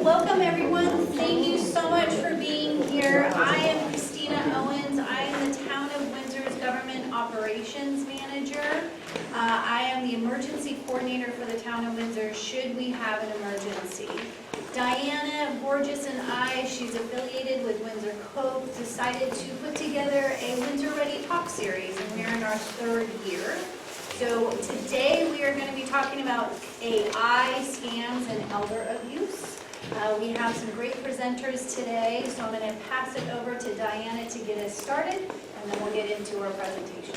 welcome everyone. Thank you so much for being here. I am Christina Owens. I am the Town of Windsor's Government Operations Manager. I am the emergency coordinator for the Town of Windsor should we have an emergency. Diana Borges and I, she's affiliated with Windsor Cove, decided to put together a Windsor Ready Talk series, and we're in our 3rd year. So today we are going to be talking about AI, scams, and elder abuse. We have some great presenters today, so I'm going to pass it over to Diana to get us started, and then we'll get into our presentations.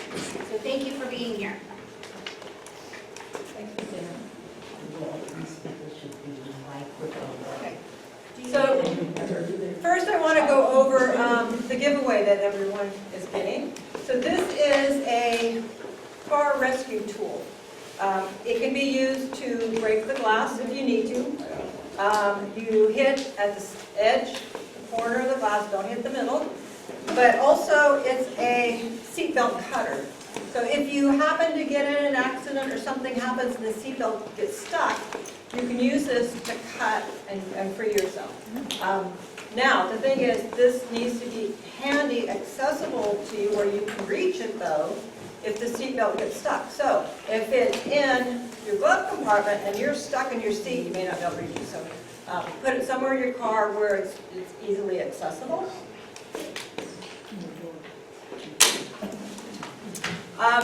So thank you for being here. Thanks, Christina. Okay. So, first I want to go over the giveaway that everyone is getting. So this is a car rescue tool. It can be used to break the glass if you need to. You hit at the edge, the corner of the glass, don't hit the middle. But also it's a seatbelt cutter. So if you happen to get in an accident or something happens and the seatbelt gets stuck, you can use this to cut and free yourself. Now, the thing is, this needs to be handy, accessible to you where you can reach it though, if the seatbelt gets stuck. So, if it's in your glove compartment and you're stuck in your seat, you may not be able to reach it. So, put it somewhere in your car where it's easily accessible.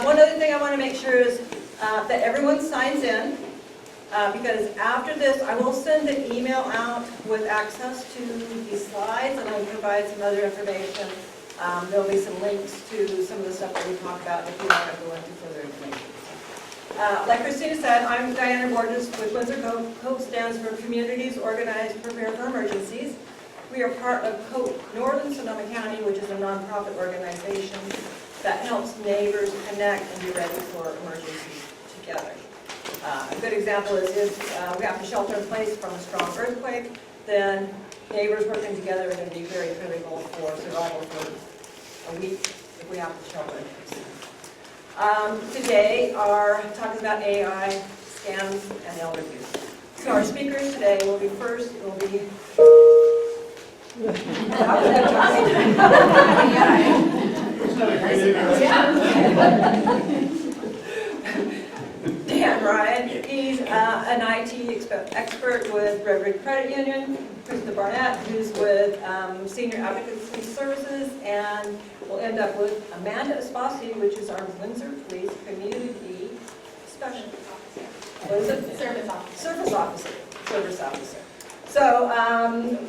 One other thing I want to make sure is that everyone signs in. Because after this, I will send an email out with access to these slides, and I'll provide some other information. There'll be some links to some of the stuff that we talked about if you want to go into further information. Like Christina said, I'm Diana Borges with Windsor Cove. COPE stands for Communities Organized Prepare for Emergencies. We are part of COPE Northern Sonoma County, which is a nonprofit organization that helps neighbors connect and be ready for emergencies together. A good example is if we have to shelter in place from a strong earthquake, then neighbors working together are going to be very critical for survival for a week if we have to shelter in place. Today our talk is about AI, scams, and elder abuse. So our speakers today will be first, will be Dan Ryan, he's an IT expert with Red Rig Credit Union. Krista Barnett, who's with Senior Advocacy Services, and we'll end up with Amanda Esposi, which is our Windsor Police Community Special Officer. What is it? Service officer. Service officer. So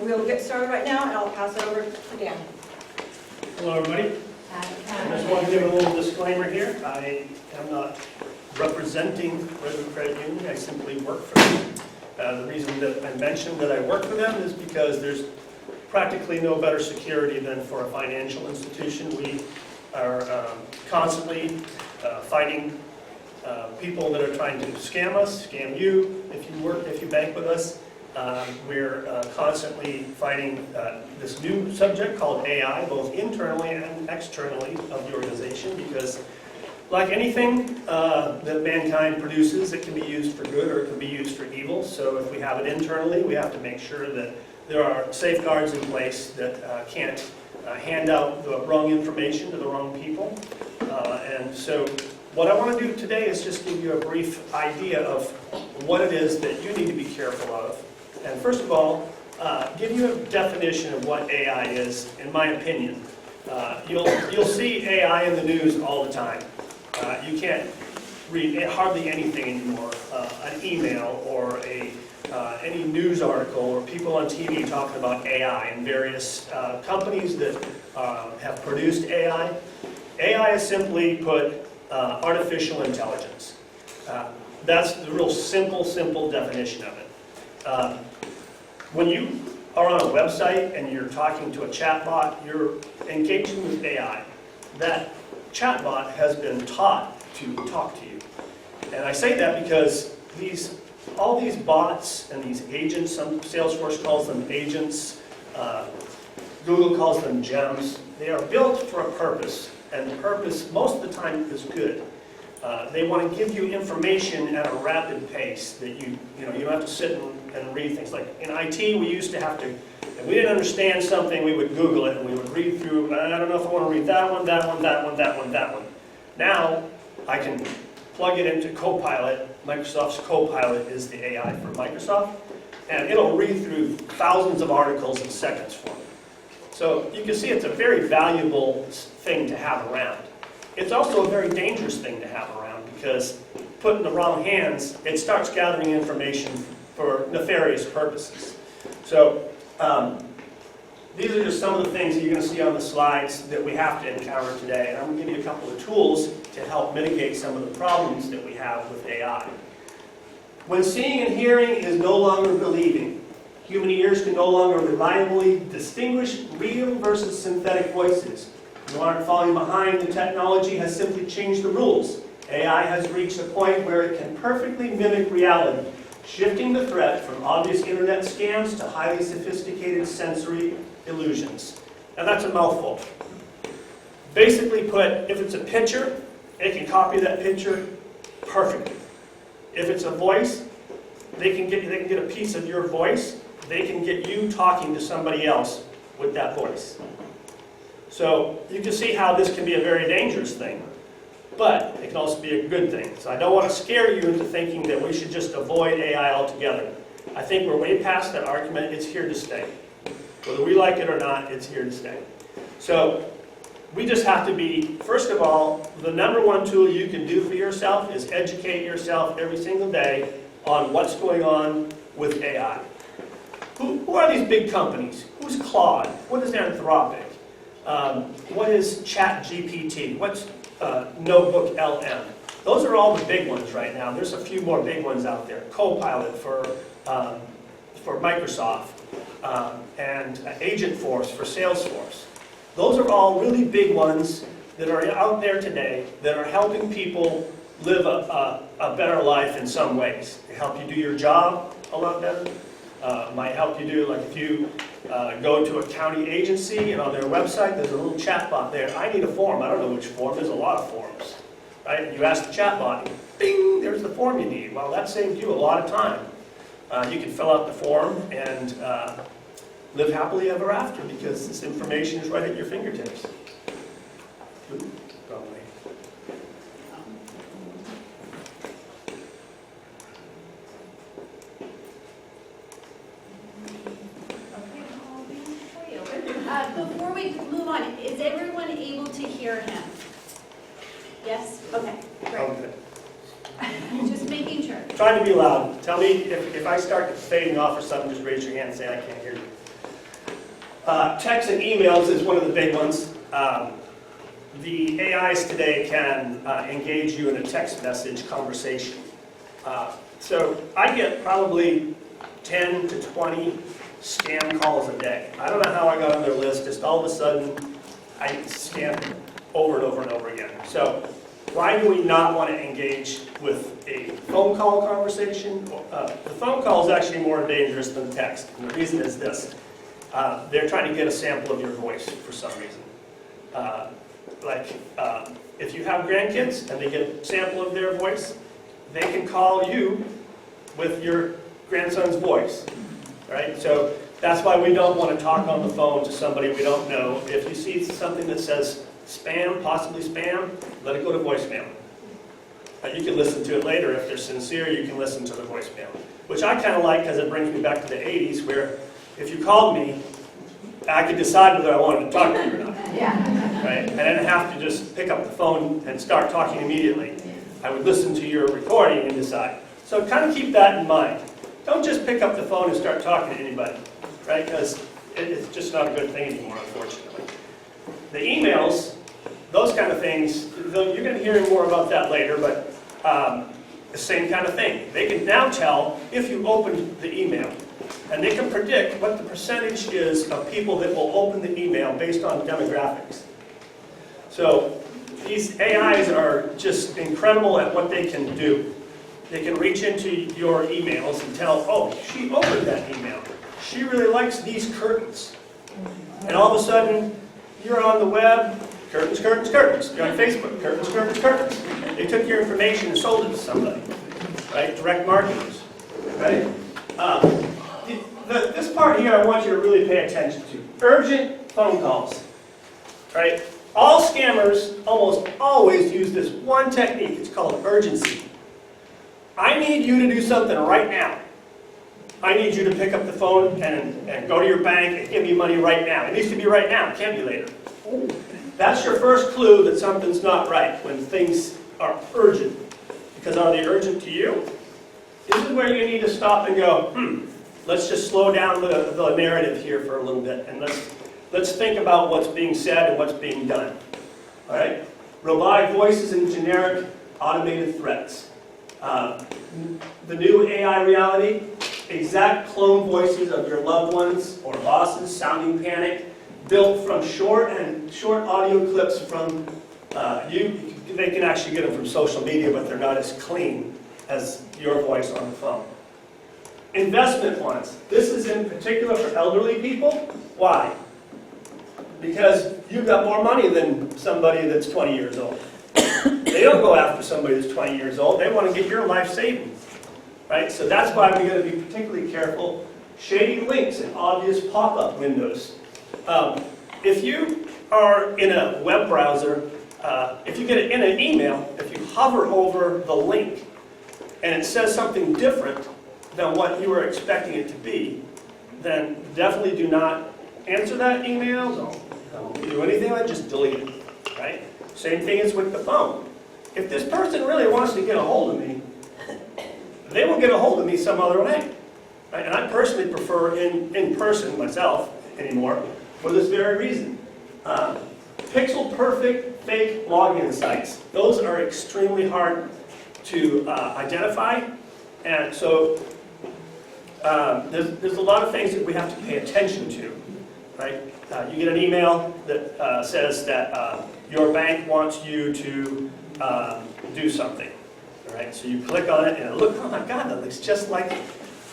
we'll get started right now, and I'll pass it over to Dan. Hello, everybody. I just want to give a little disclaimer here. I am not representing Red Rig Credit Union. I simply work for them. The reason that I mentioned that I work for them is because there's practically no better security than for a financial institution. We are constantly fighting people that are trying to scam us, scam you if you bank with us. We're constantly fighting this new subject called AI, both internally and externally of the organization, because like anything that mankind produces, it can be used for good or it can be used for evil. So if we have it internally, we have to make sure that there are safeguards in place that can't hand out the wrong information to the wrong people. And so what I want to do today is just give you a brief idea of what it is that you need to be careful of. And first of all, give you a definition of what AI is, in my opinion. You'll see AI in the news all the time. You can't read hardly anything anymore. An email or any news article or people on TV talking about AI and various companies that have produced AI. AI is simply put artificial intelligence. That's the real simple definition of it. When you are on a website and you're talking to a chatbot, you're engaging with AI. That chatbot has been taught to talk to you. And I say that because all these bots and these agents, Salesforce calls them agents, Google calls them gems, they are built for a purpose, and the purpose most of the time is good. They want to give you information at a rapid pace that you don't have to sit and and read things. Like in IT, we used to have to, if we didn't understand something, we would Google it and we would read through, I don't know if I want to read that one, that one, that one, that one, that one. Now, I can plug it into Copilot. Microsoft's Copilot is the AI for Microsoft, and it'll read through thousands of articles in seconds for me. So you can see it's a very valuable thing to have around. It's also a very dangerous thing to have around because put in the wrong hands, it starts gathering information for nefarious purposes. So these are just some of the things that you're going to see on the slides that we have to encounter today. And I'm going to give you a couple of tools to help mitigate some of the problems that we have with AI. When seeing and hearing is no longer believing, human ears can no longer reliably distinguish real versus synthetic voices. You aren't falling behind. The technology has simply changed the rules. AI has reached a point where it can perfectly mimic reality, shifting the threat from obvious internet scams to highly sophisticated sensory illusions. Now that's a mouthful. Basically put, if it's a picture, it can copy that picture perfectly. If it's a voice, they can get a piece of your voice. They can get you talking to somebody else with that voice. So you can see how this can be a very dangerous thing, but it can also be a good thing. So I don't want to scare you into thinking that we should just avoid AI altogether. I think we're way past that argument. It's here to stay. Whether we like it or not, it's here to stay. So we just have to be, first of all, the number one tool you can do for yourself is educate yourself every single day on what's going on with AI. Who are these big companies? Who's Claude? What is Anthropic? What is ChatGPT? What's Notebook LM? Those are all the big ones right now. There's a few more big ones out there. Copilot for Microsoft and Agentforce for Salesforce. Those are all really big ones that are out there today that are helping people live a better life in some ways. They help you do your job a lot better. Might help you do, like if you go to a county agency and on their website there's a little chat bot there. I need a form. I don't know which form. There's a lot of forms. Right? You ask the chat bot, bing, there's the form you need. Well, that saved you a lot of time. You can fill out the form and live happily ever after because this information is right at your fingertips. Ooh, wrong way. Before we move on, is everyone able to hear him? Yes? Okay, great. Okay. Just making sure. Try to be loud. Tell me if I start fading off or something, just raise your hand and say I can't hear you. Text and emails is one of the big ones. The AIs today can engage you in a text message conversation. So I get probably 10 to 20 scam calls a day. I don't know how I got on their list, just all of a sudden I scam over and over and over again. So why do we not want to engage with a phone call conversation? The phone call is actually more dangerous than text, and the reason is this. They're trying to get a sample of your voice for some reason. If you have grandkids and they get a sample of their voice, they can call you with your grandson's voice. Right? So that's why we don't want to talk on the phone to somebody we don't know. If you see something that says spam, possibly spam, let it go to voicemail. You can listen to it later if they're sincere. You can listen to the voicemail, which I kind of like because it brings me back to the 80s where if you called me, I could decide whether I wanted to talk to you or not. Yeah. Right? I didn't have to just pick up the phone and start talking immediately. I would listen to your recording and decide. So kind of keep that in mind. Don't just pick up the phone and start talking to anybody, right? Because it's just not a good thing anymore, unfortunately. The emails, those kind of things, you're going to hear more about that later, but the same kind of thing. They can now tell if you opened the email, and they can predict what the percentage is of people that will open the email based on demographics. So these AIs are just incredible at what they can do. They can reach into your emails and tell, oh, she opened that email. She really likes these curtains. And all of a sudden, you're on the web, curtains, curtains, curtains. You're on Facebook, curtains, curtains, curtains. They took your information and sold it to somebody, right? Direct marketers, right? part here I want you to really pay attention to. Urgent phone calls, right? All scammers almost always use this one technique. It's called urgency. I need you to do something right now. I need you to pick up the phone and go to your bank and give me money right now. It needs to be right now. It can't be later. That's your first clue that something's not right, when things are urgent. Because are they urgent to you? This is where you need to stop and go, let's just slow down the narrative here for a little bit, and let's think about what's being said and what's being done. All right? Robotic voices and generic automated threats. The new AI reality, exact clone voices of your loved ones or bosses sounding panic, built from short audio clips from you. They can actually get them from social media, but they're not as clean as your voice on the phone. Investment ones. This is in particular for elderly people. Why? Because you've got more money than somebody that's 20 years old. They don't go after somebody that's 20 years old. They want to get your life savings. Right? So that's why we got to be particularly careful. Shady links and obvious pop-up windows. If you are in a web browser, if you get it in an email, if you hover over the link and it says something different than what you were expecting it to be, then definitely do not answer that email. Don't do anything like just delete it. Right? Same thing is with the phone. If this person really wants to get a hold of me, they will get a hold of me some other way. Right? And I personally prefer in person myself anymore for this very reason. Pixel perfect fake login sites. Those are extremely hard to identify. And so there's a lot of things that we have to pay attention to. Right? You get an email that says that your bank wants you to do something. All right? So you click on it and look, oh my God, that looks just like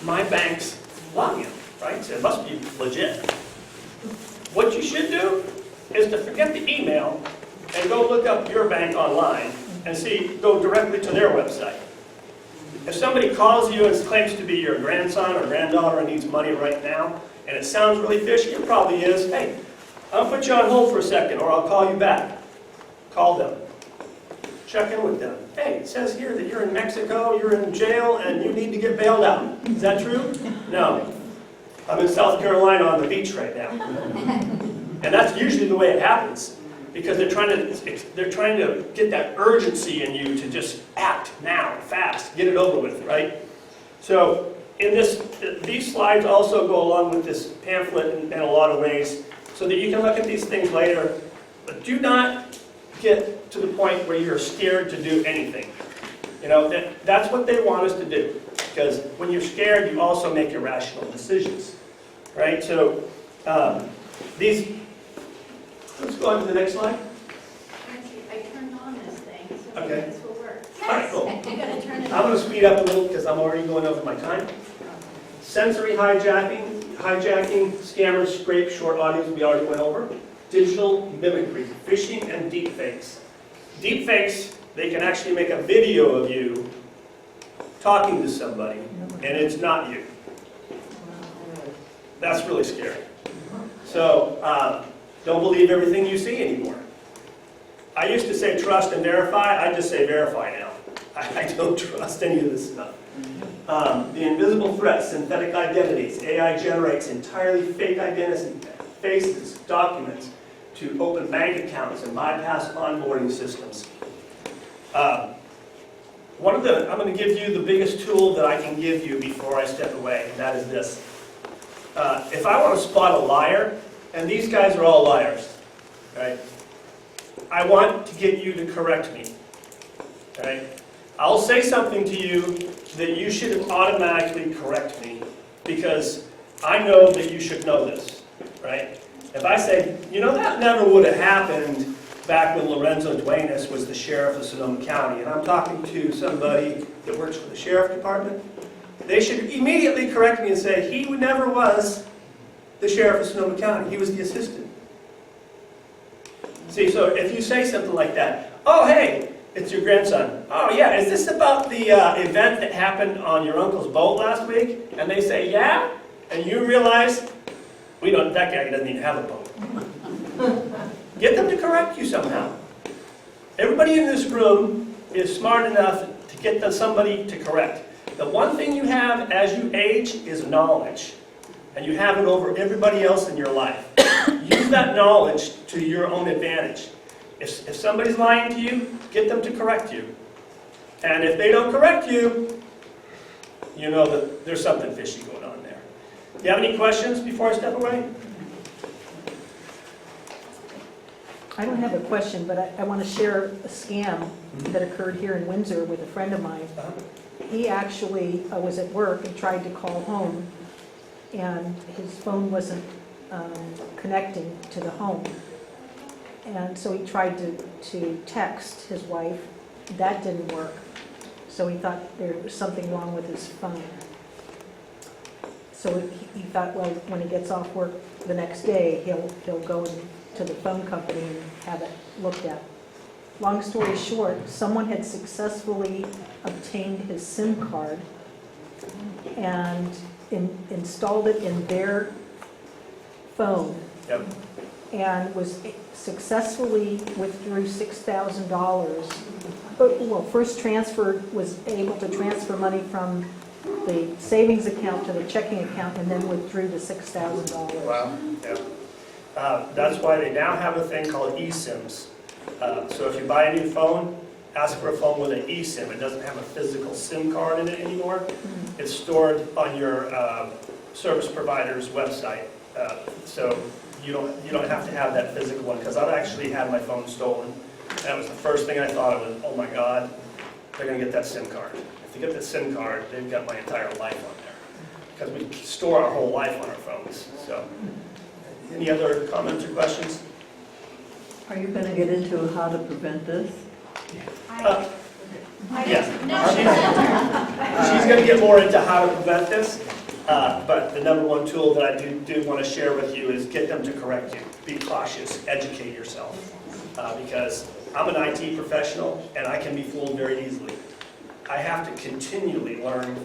my bank's login. Right? So it must be legit. What you should do is to forget the email and go look up your bank online and go directly to their website. If somebody calls you and claims to be your grandson or granddaughter and needs money right now, and it sounds really fishy, it probably is, hey, I'll put you on hold for a second or I'll call you back. Call them. Check in with them. Hey, it says here that you're in Mexico, you're in jail, and you need to get bailed out. Is that true? No. I'm in South Carolina on the beach right now. And that's usually the way it happens, because they're trying to get that urgency in you to just act now, fast, get it over with, right? So these slides also go along with this pamphlet in a lot of ways, so that you can look at these things later. But do not get to the point where you're scared to do anything. You know, that's what they want us to do, because when you're scared, you also make irrational decisions, right? So let's go on to the next slide. I turned on this thing, so Okay. maybe this will work. All right, cool. I'm gonna turn it I'm on. going to speed up a little because I'm already going over my time. Sensory hijacking, scammers, scrape, short audios we already went over. Digital mimicry, phishing, and deepfakes. Deepfakes, they can actually make a video of you talking to somebody, and it's not you. That's really scary. So, don't believe everything you see anymore. I used to say trust and verify. I just say verify now. I don't trust any of this stuff. The invisible threats, synthetic identities. AI generates entirely fake identities, faces, documents to open bank accounts and bypass onboarding systems. I'm going to give you the biggest tool that I can give you before I step away, and that is this. If I want to spot a liar, and these guys are all liars, right? I want to get you to correct me, right? I'll say something to you that you should automatically correct me, because I know that you should know this, right? If I say, you know, that never would have happened back when Lorenzo Duenas was the sheriff of Sonoma County, and I'm talking to somebody that works for the sheriff department, they should immediately correct me and say, he never was the sheriff of Sonoma County, he was the assistant. See, so if you say something like that, oh, hey, it's your grandson. Oh, yeah, is this about the event that happened on your uncle's boat last week? And they say, yeah? and you realize, that guy doesn't even have a boat. Get them to correct you somehow. Everybody in this room is smart enough to get somebody to correct. The one thing you have as you age is knowledge, and you have it over everybody else in your life. Use that knowledge to your own advantage. If somebody's lying to you, get them to correct you. And if they don't correct you, you know that there's something fishy going on there. Do you have any questions before I step away? I don't have a question, but I want to share a scam that occurred here in Windsor with a friend of mine. He actually was at work and tried to call home, and his phone wasn't connecting to the home. And so he tried to text his wife. That didn't work. So he thought there was something wrong with his phone. So he thought, well, when he gets off work the next day, he'll go to the phone company and have it looked at. Long story short, someone had successfully obtained his SIM card and installed it in their phone. Yep. And was successfully withdrew $6,000. But, well, first was able to transfer money from the savings account to the checking account and then withdrew the $6,000. Wow. Yeah. That's why they now have a thing called eSIMs. So if you buy a new phone, ask for a phone with an eSIM. It doesn't have a physical SIM card in it anymore. It's stored on your service provider's website. So you don't have to have that physical one, because I've actually had my phone stolen. That was the first thing I thought of, was, oh my God, they're going to get that SIM card. If they get that SIM card, they've got my entire life on there. Because we store our whole life on our phones. So, any other comments or questions? Are you going to get into how to prevent this? Yes. She's going to get more into how to prevent this. But the number one tool that I do want to share with you is get them to correct you. Be cautious, educate yourself. Because I'm an IT professional and I can be fooled very easily. I have to continually learn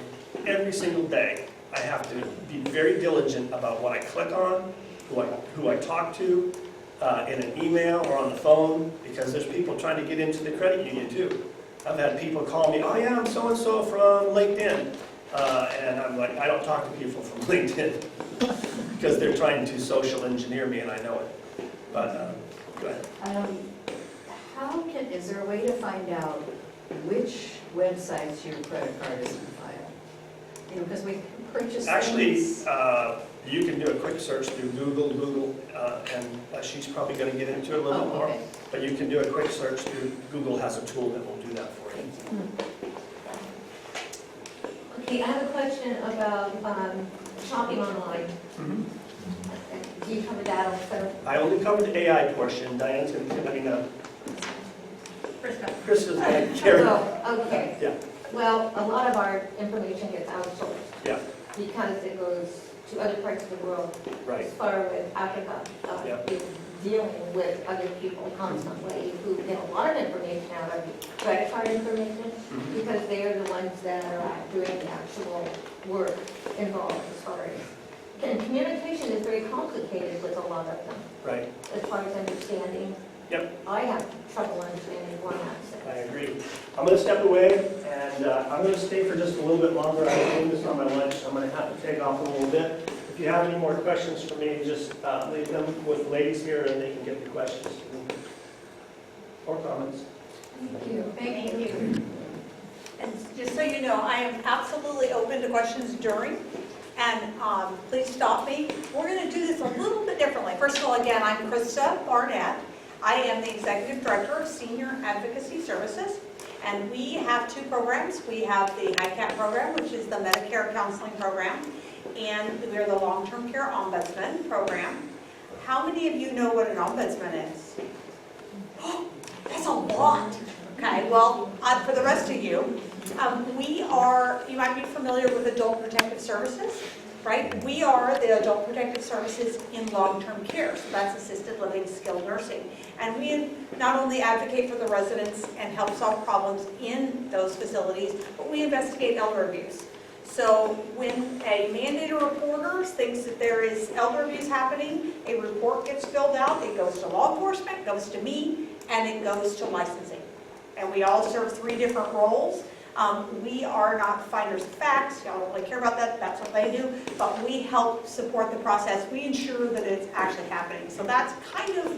every single day. I have to be very diligent about what I click on, who I talk to, in an email or on the phone, because there's people trying to get into the credit union too. I've had people call me, oh yeah, I'm so-and-so from LinkedIn. And I'm like, I don't talk to people from LinkedIn because they're trying to social engineer me, and I know it. But go ahead. Is there a way to find out which websites your credit card is on file? You know, because we purchase Actually, things. you can do a quick search through Google, and she's probably going to get into it a little bit more. Okay. But you can do a quick search through Google. Has a tool that will do that for you. Okay, I have a question about shopping online. Mhm. Do you cover that also? I only covered the AI portion. Diane's going to, Chris is going to carry. Oh, okay. Yeah. Well, a lot of our information gets outsourced. Yeah. Because it goes to other parts of the world. Right. As far as Africa, Yeah. is dealing with other people constantly who get a lot of information out of credit card information, Mhm. because they are the ones that are doing the actual work involved as far as, and communication is very complicated with a lot of them, Right. as far as understanding. Yep. I have trouble understanding one I accent. agree. I'm going to step away, and I'm going to stay for just a little bit longer. I'm doing this on my lunch, so I'm going to have to take off a little bit. If you have any more questions for me, just leave them with the ladies here, and they can get the questions to me. Or comments. Thank you. Thank you. And just so you know, I am absolutely open to questions during, and please stop me. We're going to do this a little bit differently. First of all, again, I'm Krista Barnett. I am the Executive Director of Senior Advocacy Services, and we have two programs. We have the HICAP program, which is the Medicare Counseling Program, and we're the Long-Term Care Ombudsman Program. How many of you know what an ombudsman is? Oh, that's a lot. Okay, well, for the rest of you, you might be familiar with Adult Protective Services, right? We are the Adult Protective Services in long-term care, so that's assisted living, skilled nursing. And we not only advocate for the residents and help solve problems in those facilities, but we investigate elder abuse. So when a mandated reporter thinks that there is elder abuse happening, a report gets filled out, it goes to law enforcement, goes to me, and it goes to licensing. And we all serve 3 different roles. We are not finders of facts, y'all don't really care about that, that's what they do, but we help support the process. We ensure that it's actually happening. So that's kind of a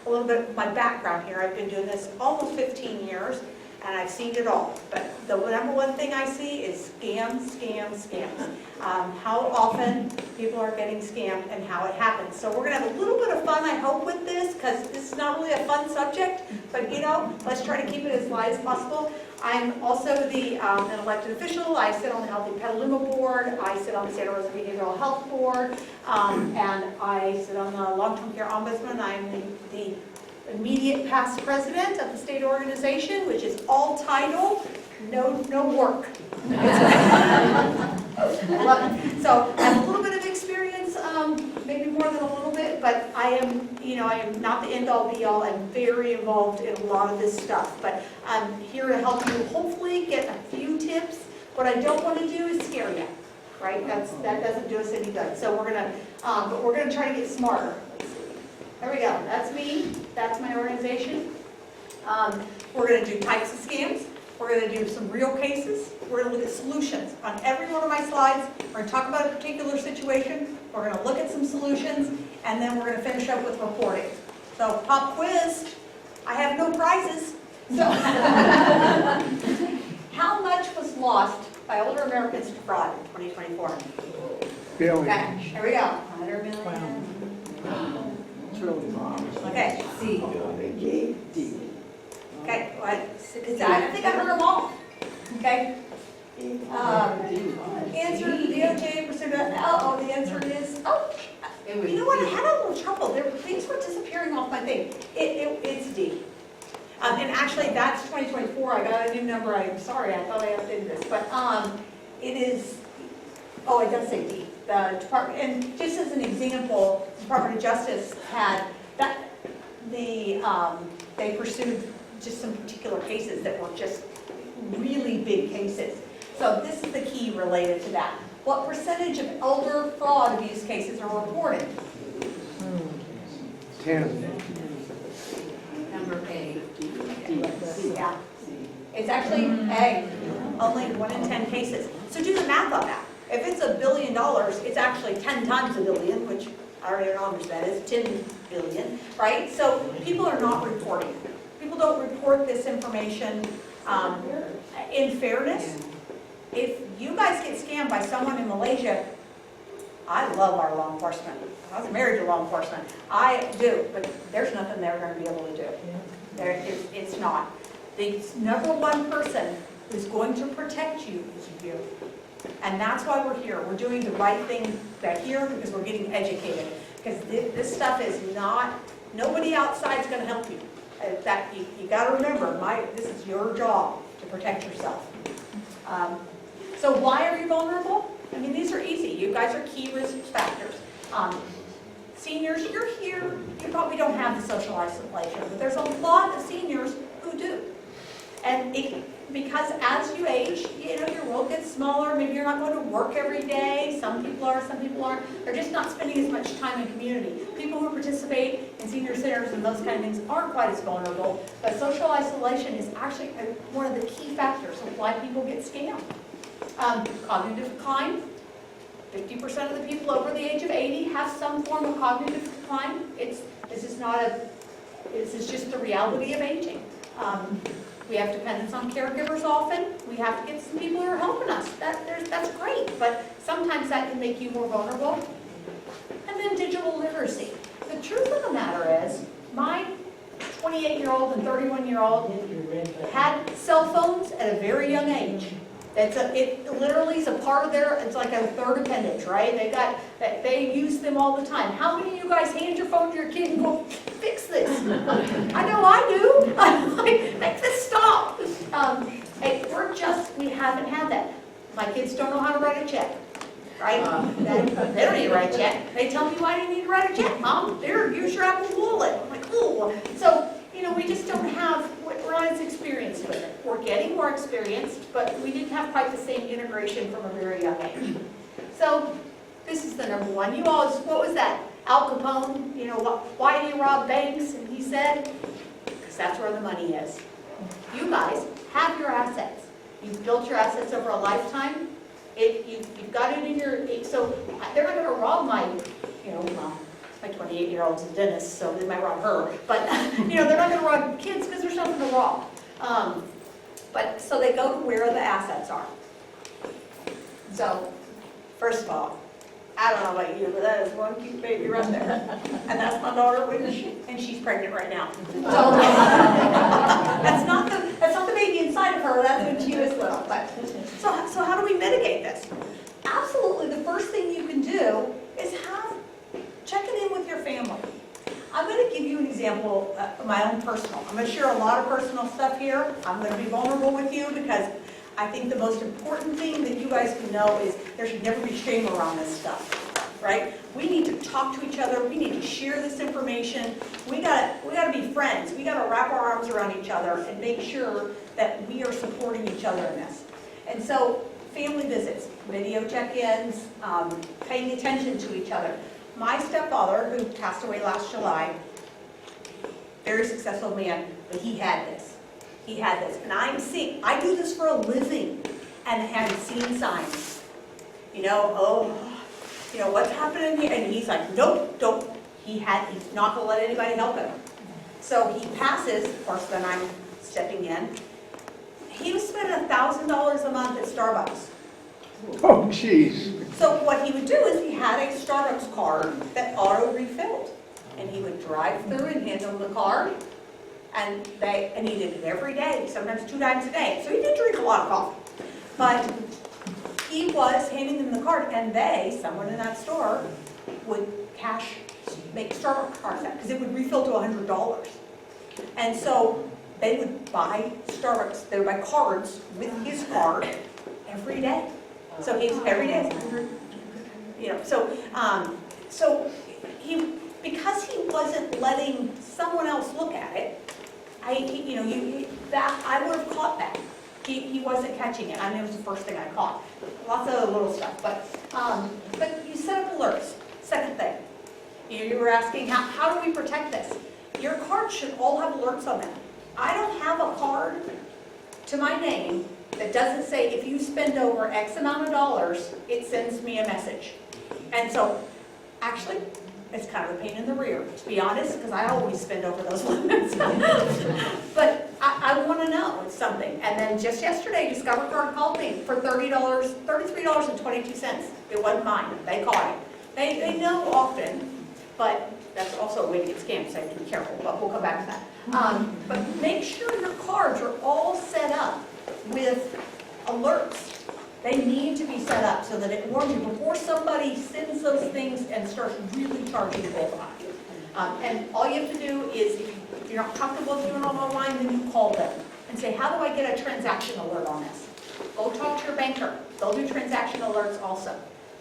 little bit of my background here. I've been doing this almost 15 years, and I've seen it all. But the number one thing I see is scams, scams, scams. How often people are getting scammed and how it happens. So we're gonna have a little bit of fun, I hope, with this, because this is not really a fun subject, but let's try to keep it as light as possible. I'm also an elected official. I sit on the Healthy Petaluma Board. I sit on the Santa Rosa Behavioral Health Board. And I sit on the Long-Term Care Ombudsman. I'm the immediate past president of the state organization, which is all title, no work. I love it. So I have a little bit of experience, maybe more than a little bit, but I am not the end-all be-all. I'm very involved in a lot of this stuff, but I'm here to help you hopefully get a few tips. What I don't want to do is scare you, right? That doesn't do us any good. So but we're gonna try to get smarter. There we go. That's me. That's my organization. We're going to do types of scams. We're going to do some real cases. We're going to look at solutions. On every one of my slides, we're going to talk about a particular situation. We're going to look at some solutions, and then we're going to finish up with reporting. So pop quiz. I have no prizes. So how much was lost by older Americans to fraud in 2024? Billion. Okay, here we go. 100 million. Okay, C. Okay, what? I think I heard them all. Okay. Answer, DOJ, pursued, the answer is, you know what, I had a little trouble. Things were disappearing off my thing. It's D. And actually, that's 2024. I got a new number. I'm sorry, I thought I updated this. But it is, it does say D. The Department, and just as an example, Department of Justice had that, they pursued just some particular cases that were just really big cases. So this is the key related to that. What percentage of elder fraud abuse cases are reported? 10. Number A. Yeah. It's actually A, only 1 in 10 cases. So do the math on that. If it's $1 billion, it's actually 10 times $1 billion, which I already know how much that is, 10 billion, right? So people are not reporting. People don't report this information. In fairness, if you guys get scammed by someone in Malaysia, I love our law enforcement. I was married to law enforcement. I do, but there's nothing they're going to be able to do. It's not. The number one person who's going to protect you is you. And that's why we're here. We're doing the right thing back here because we're getting educated. Because this stuff is not, nobody outside is going to help you. You got to remember, this is your job to protect yourself. So why are you vulnerable? I mean, these are easy. You guys are key risk factors. Seniors, you're here, you probably don't have the social isolation, but there's a lot of seniors who do. And because as you age, your world gets smaller, maybe you're not going to work every day, some people are, some people aren't. They're just not spending as much time in community. People who participate in senior centers and those kind of things aren't quite as vulnerable, but social isolation is actually one of the key factors of why people get scammed. Cognitive decline. 50% of the people over the age of 80 have some form of cognitive decline. This is just the reality of aging. We have dependence on caregivers often. We have to get some people who are helping us. That's great, but sometimes that can make you more vulnerable. And then digital literacy. The truth of the matter is, my 28-year-old and 31-year-old had cell phones at a very young age. It literally is a part of it's like a third appendage, right? They use them all the time. How many of you guys hand your phone to your kid and go, fix this? I know I do. I'm like, make this stop. We haven't had that. My kids don't know how to write a check, right? They don't need to write a check. They tell me why do you need to write a check, Mom? There, use your Apple Wallet. I'm like, ooh. So, we just don't have, we're not as experienced with it. We're getting more experienced, but we didn't have quite the same integration from a very young age. So this is the number one. You all, what was that? Al Capone, why do you rob banks? And he said, because that's where the money is. You guys have your assets. You've built your assets over a lifetime. You've got it in your, so they're not gonna rob my, well, my 28-year-old's a dentist, so they might rob her. But, they're not gonna rob kids because there's nothing to rob. But, so they go to where the assets are. So, first of all, I don't know about you, but that is one cute baby right there. And that's my daughter, Whitney, and she's pregnant right now. So, that's not the baby inside of her, that's when she was little. But, so how do we mitigate this? Absolutely, the first thing you can do is check it in with your family. I'm going to give you an example of my own personal. I'm going to share a lot of personal stuff here. I'm going to be vulnerable with you because I think the most important thing that you guys can know is there should never be shame around this stuff, right? We need to talk to each other. We need to share this information. We got to be friends. We got to wrap our arms around each other and make sure that we are supporting each other in this. And so, family visits, video check-ins, paying attention to each other. My stepfather, who passed away last July, very successful man, but he had this. He had this. And I do this for a living and have seen signs. What's happening here? And he's like, nope, don't. He's not going to let anybody help him. So he passes, of course, then I'm stepping in. He was spending $1,000 a month at Starbucks. Oh, jeez. So what he would do is he had a Starbucks card that auto-refilled. And he would drive through and hand them the card. And he did it every day, sometimes 2 times a day. So he did drink a lot of coffee. But he was handing them the card, and someone in that store, would make Starbucks cards out, because it would refill to $100. And so they would buy Starbucks, they would buy cards with his card every day. So every day, because he wasn't letting someone else look at it, I would have caught that. He wasn't catching it. I mean, it was the first thing I caught. Lots of little stuff, but you set up alerts. Second thing, you were asking how do we protect this? Your cards should all have alerts on them. I don't have a card to my name that doesn't say if you spend over X amount of dollars, it sends me a message. And so, actually, it's kind of a pain in the rear, to be honest, because I always spend over those limits. But I want to know it's something. And then just yesterday, Discover Card called me for $33.22. It wasn't mine. They caught it. They know often, but that's also a way to get scammed, so I have to be careful, but we'll come back to that. But make sure your cards are all set up with alerts. They need to be set up so that it warns you before somebody sends those things and starts really charging gold on you. And all you have to do is, if you're not comfortable doing it online, then you call them and say, how do I get a transaction alert on this? Go talk to your banker. They'll do transaction alerts also.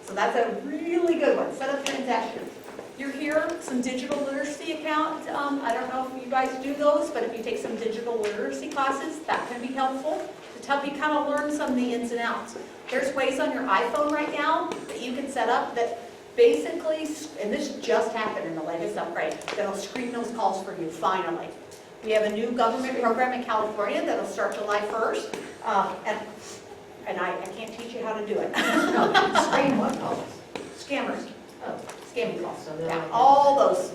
So that's a really good one. Set up transaction. You're here, some digital literacy account. I don't know if you guys do those, but if you take some digital literacy classes, that can be helpful to help you kind of learn some of the ins and outs. There's ways on your iPhone right now that you can set up that basically, and this just happened in the latest upgrade, that'll screen those calls for you, finally. We have a new government program in California that'll start July 1st, and I can't teach you how to do it. Screen what calls? Scammers. Oh, Scamming calls. so Yeah, all those.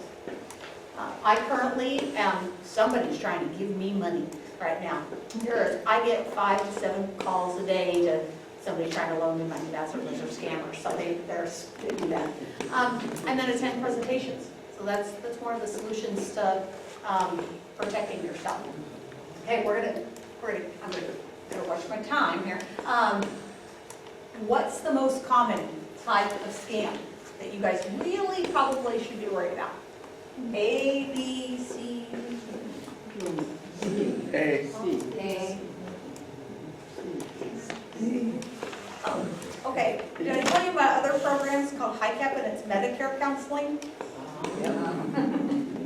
I currently am, somebody's trying to give me money right now. I get 5 to 7 calls a day to somebody trying to loan me money. Those are scammers, so they do that. And then attend presentations. So that's one of the solutions to protecting yourself. Okay, I'm gonna watch my time here. What's the most common type of scam that you guys really probably should be worried about? A, B, C, A. A. oh, okay. Did I tell you about other programs called HICAP and it's Medicare counseling?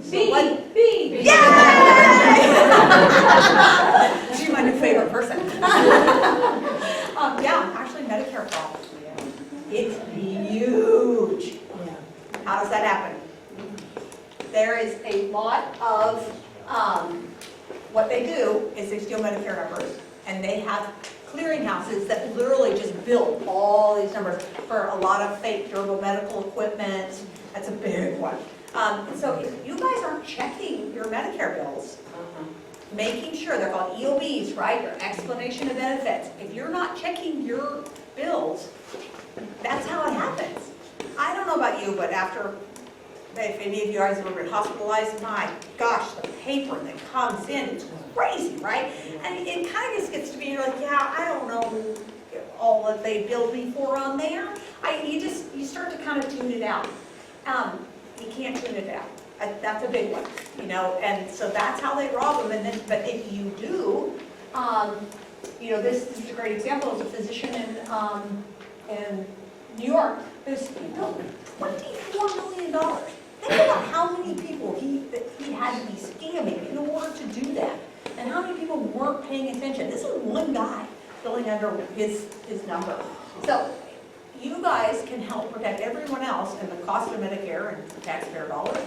B. Yay! She's my new favorite person. Yeah, actually Medicare fraud. It's huge. Yeah. How does that happen? There is a lot of, what they do is they steal Medicare numbers, and they have clearinghouses that literally just build all these numbers for a lot of fake durable medical equipment. That's a big one. So if you guys aren't checking your Medicare bills, making sure, they're called EOBs, right, your explanation of benefits. If you're not checking your bills, that's how it happens. I don't know about you, but after, if any of you guys have ever been hospitalized, my gosh, the paper that comes in, it's crazy, right? And it kind of just gets to be, you're like, yeah, I don't know all that they billed me for on there. You start to kind of tune it out. You can't tune it out. That's a big one, you know, and so that's how they rob them. And then, but if you do, you know, this is a great example. As a physician in New York, there's $24 million. Think about how many people he had to be scamming in order to do that, and how many people weren't paying attention. This is one guy filling under his number. So you guys can help protect everyone else and the cost of Medicare and taxpayer dollars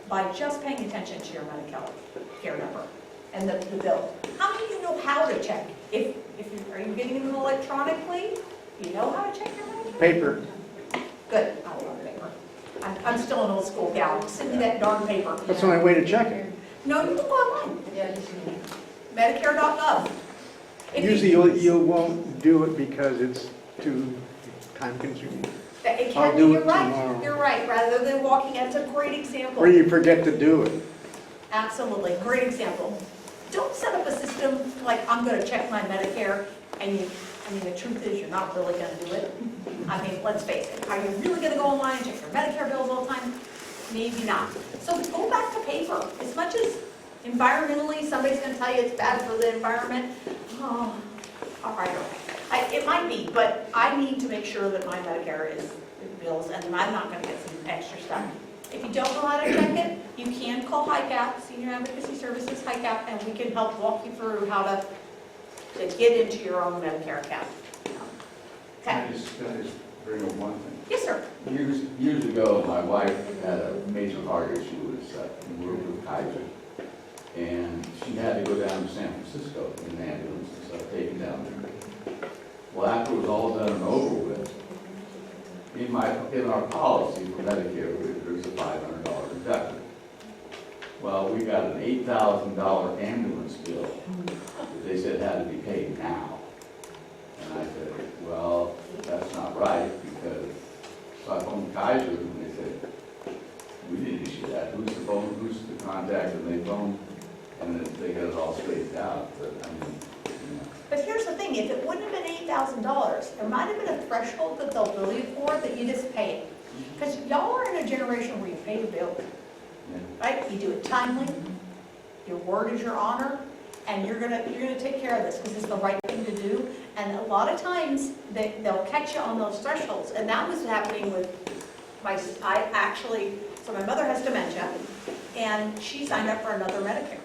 by just paying attention to your Medicare number and the bill. How many of you know how to check? Are you getting them electronically? You know how to check your Medicare? Paper. Good. I love paper. I'm still an old school gal. Send me that darn paper. That's the only way to check it. No, you can go online. Medicare.gov. If Usually you won't do it because it's too time consuming. It I'll can be, do you're it right, tomorrow. you're right, rather than walking, that's a great example. Or you forget to do it. Absolutely, great example. Don't set up a system like, I'm gonna check my Medicare, and the truth is, you're not really gonna do it. I mean, let's face it, are you really gonna go online and check your Medicare bills all the time? Maybe not. So go back to paper. As much as environmentally, somebody's gonna tell you it's bad for the environment, oh, all right. It might be, but I need to make sure that my Medicare is bills, and I'm not gonna get some extra stuff. If you don't know how to check it, you can call HICAP, Senior Advocacy Services, HICAP, and we can help walk you through how to get into your own Medicare account. Can Okay? I just bring up one thing? Yes, sir. Years ago, my wife had a major heart issue, we were with Kaiser. And she had to go down to San Francisco in an ambulance and stuff, taken down there. Well, after it was all done and over with, in our policy for Medicare, there's a $500 deductible. Well, we got an $8,000 ambulance bill that they said had to be paid now. And I said, well, that's not right, because, so I phoned Kaiser and they said, we didn't issue that. Who's the contact? And they phoned, and then they got it all straightened out. But I mean, you know. But here's the thing, if it wouldn't have been $8,000, there might have been a threshold that they'll bill you for that you just pay it. Because y'all are in a generation where you pay your bill, right? You do it timely, your word is your honor, and you're gonna take care of this because it's the right thing to do. And a lot of times, they'll catch you on those thresholds, and that was happening with so my mother has dementia, and she signed up for another Medicare.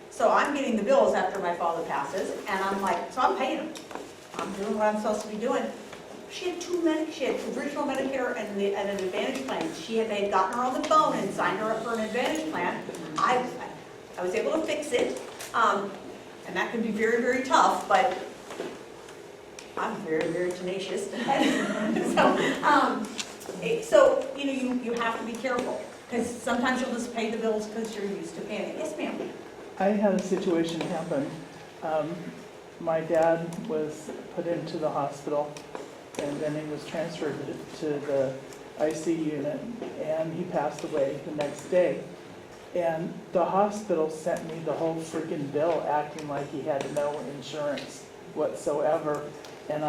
So I'm getting the bills after my father passes, and I'm like, so I'm paying them. I'm doing what I'm supposed to be doing. She had she had original Medicare and an Advantage plan. They had gotten her on the phone and signed her up for an Advantage plan. I was able to fix it, and that can be very, very tough, but I'm very, very tenacious. So you have to be careful, because sometimes you'll just pay the bills because you're used to paying it. Yes, ma'am. I had a situation happen. My dad was put into the hospital, and then he was transferred to the IC unit, and he passed away the next day. And the hospital sent me the whole freaking bill, acting like he had no insurance whatsoever. And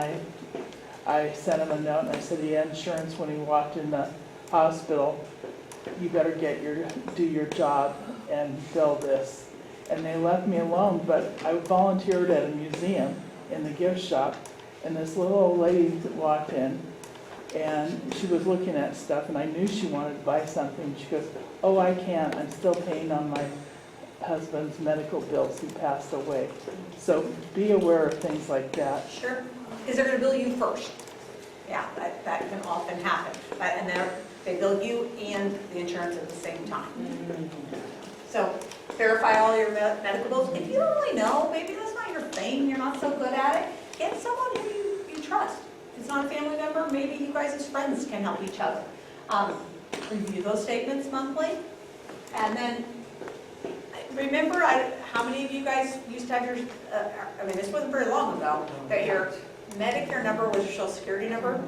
I sent him a note, and I said he had insurance when he walked in the hospital. You better do your job and bill this. And they left me alone, but I volunteered at a museum in the gift shop, and this little old lady walked in, and she was looking at stuff, and I knew she wanted to buy something. She goes, oh, I can't, I'm still paying on my husband's medical bills. He passed away. So be aware of things like that. Sure, because they're gonna bill you first. Yeah, that can often happen. And they bill you and the insurance at the same time. So verify all your medical bills. If you don't really know, maybe that's not your thing, you're not so good at it, get someone who you trust. If it's not a family member, maybe you guys as friends can help each other. Review those statements monthly. And then, remember, how many of you guys used to have your, I mean, this wasn't very long ago, that your Medicare number was your social security number?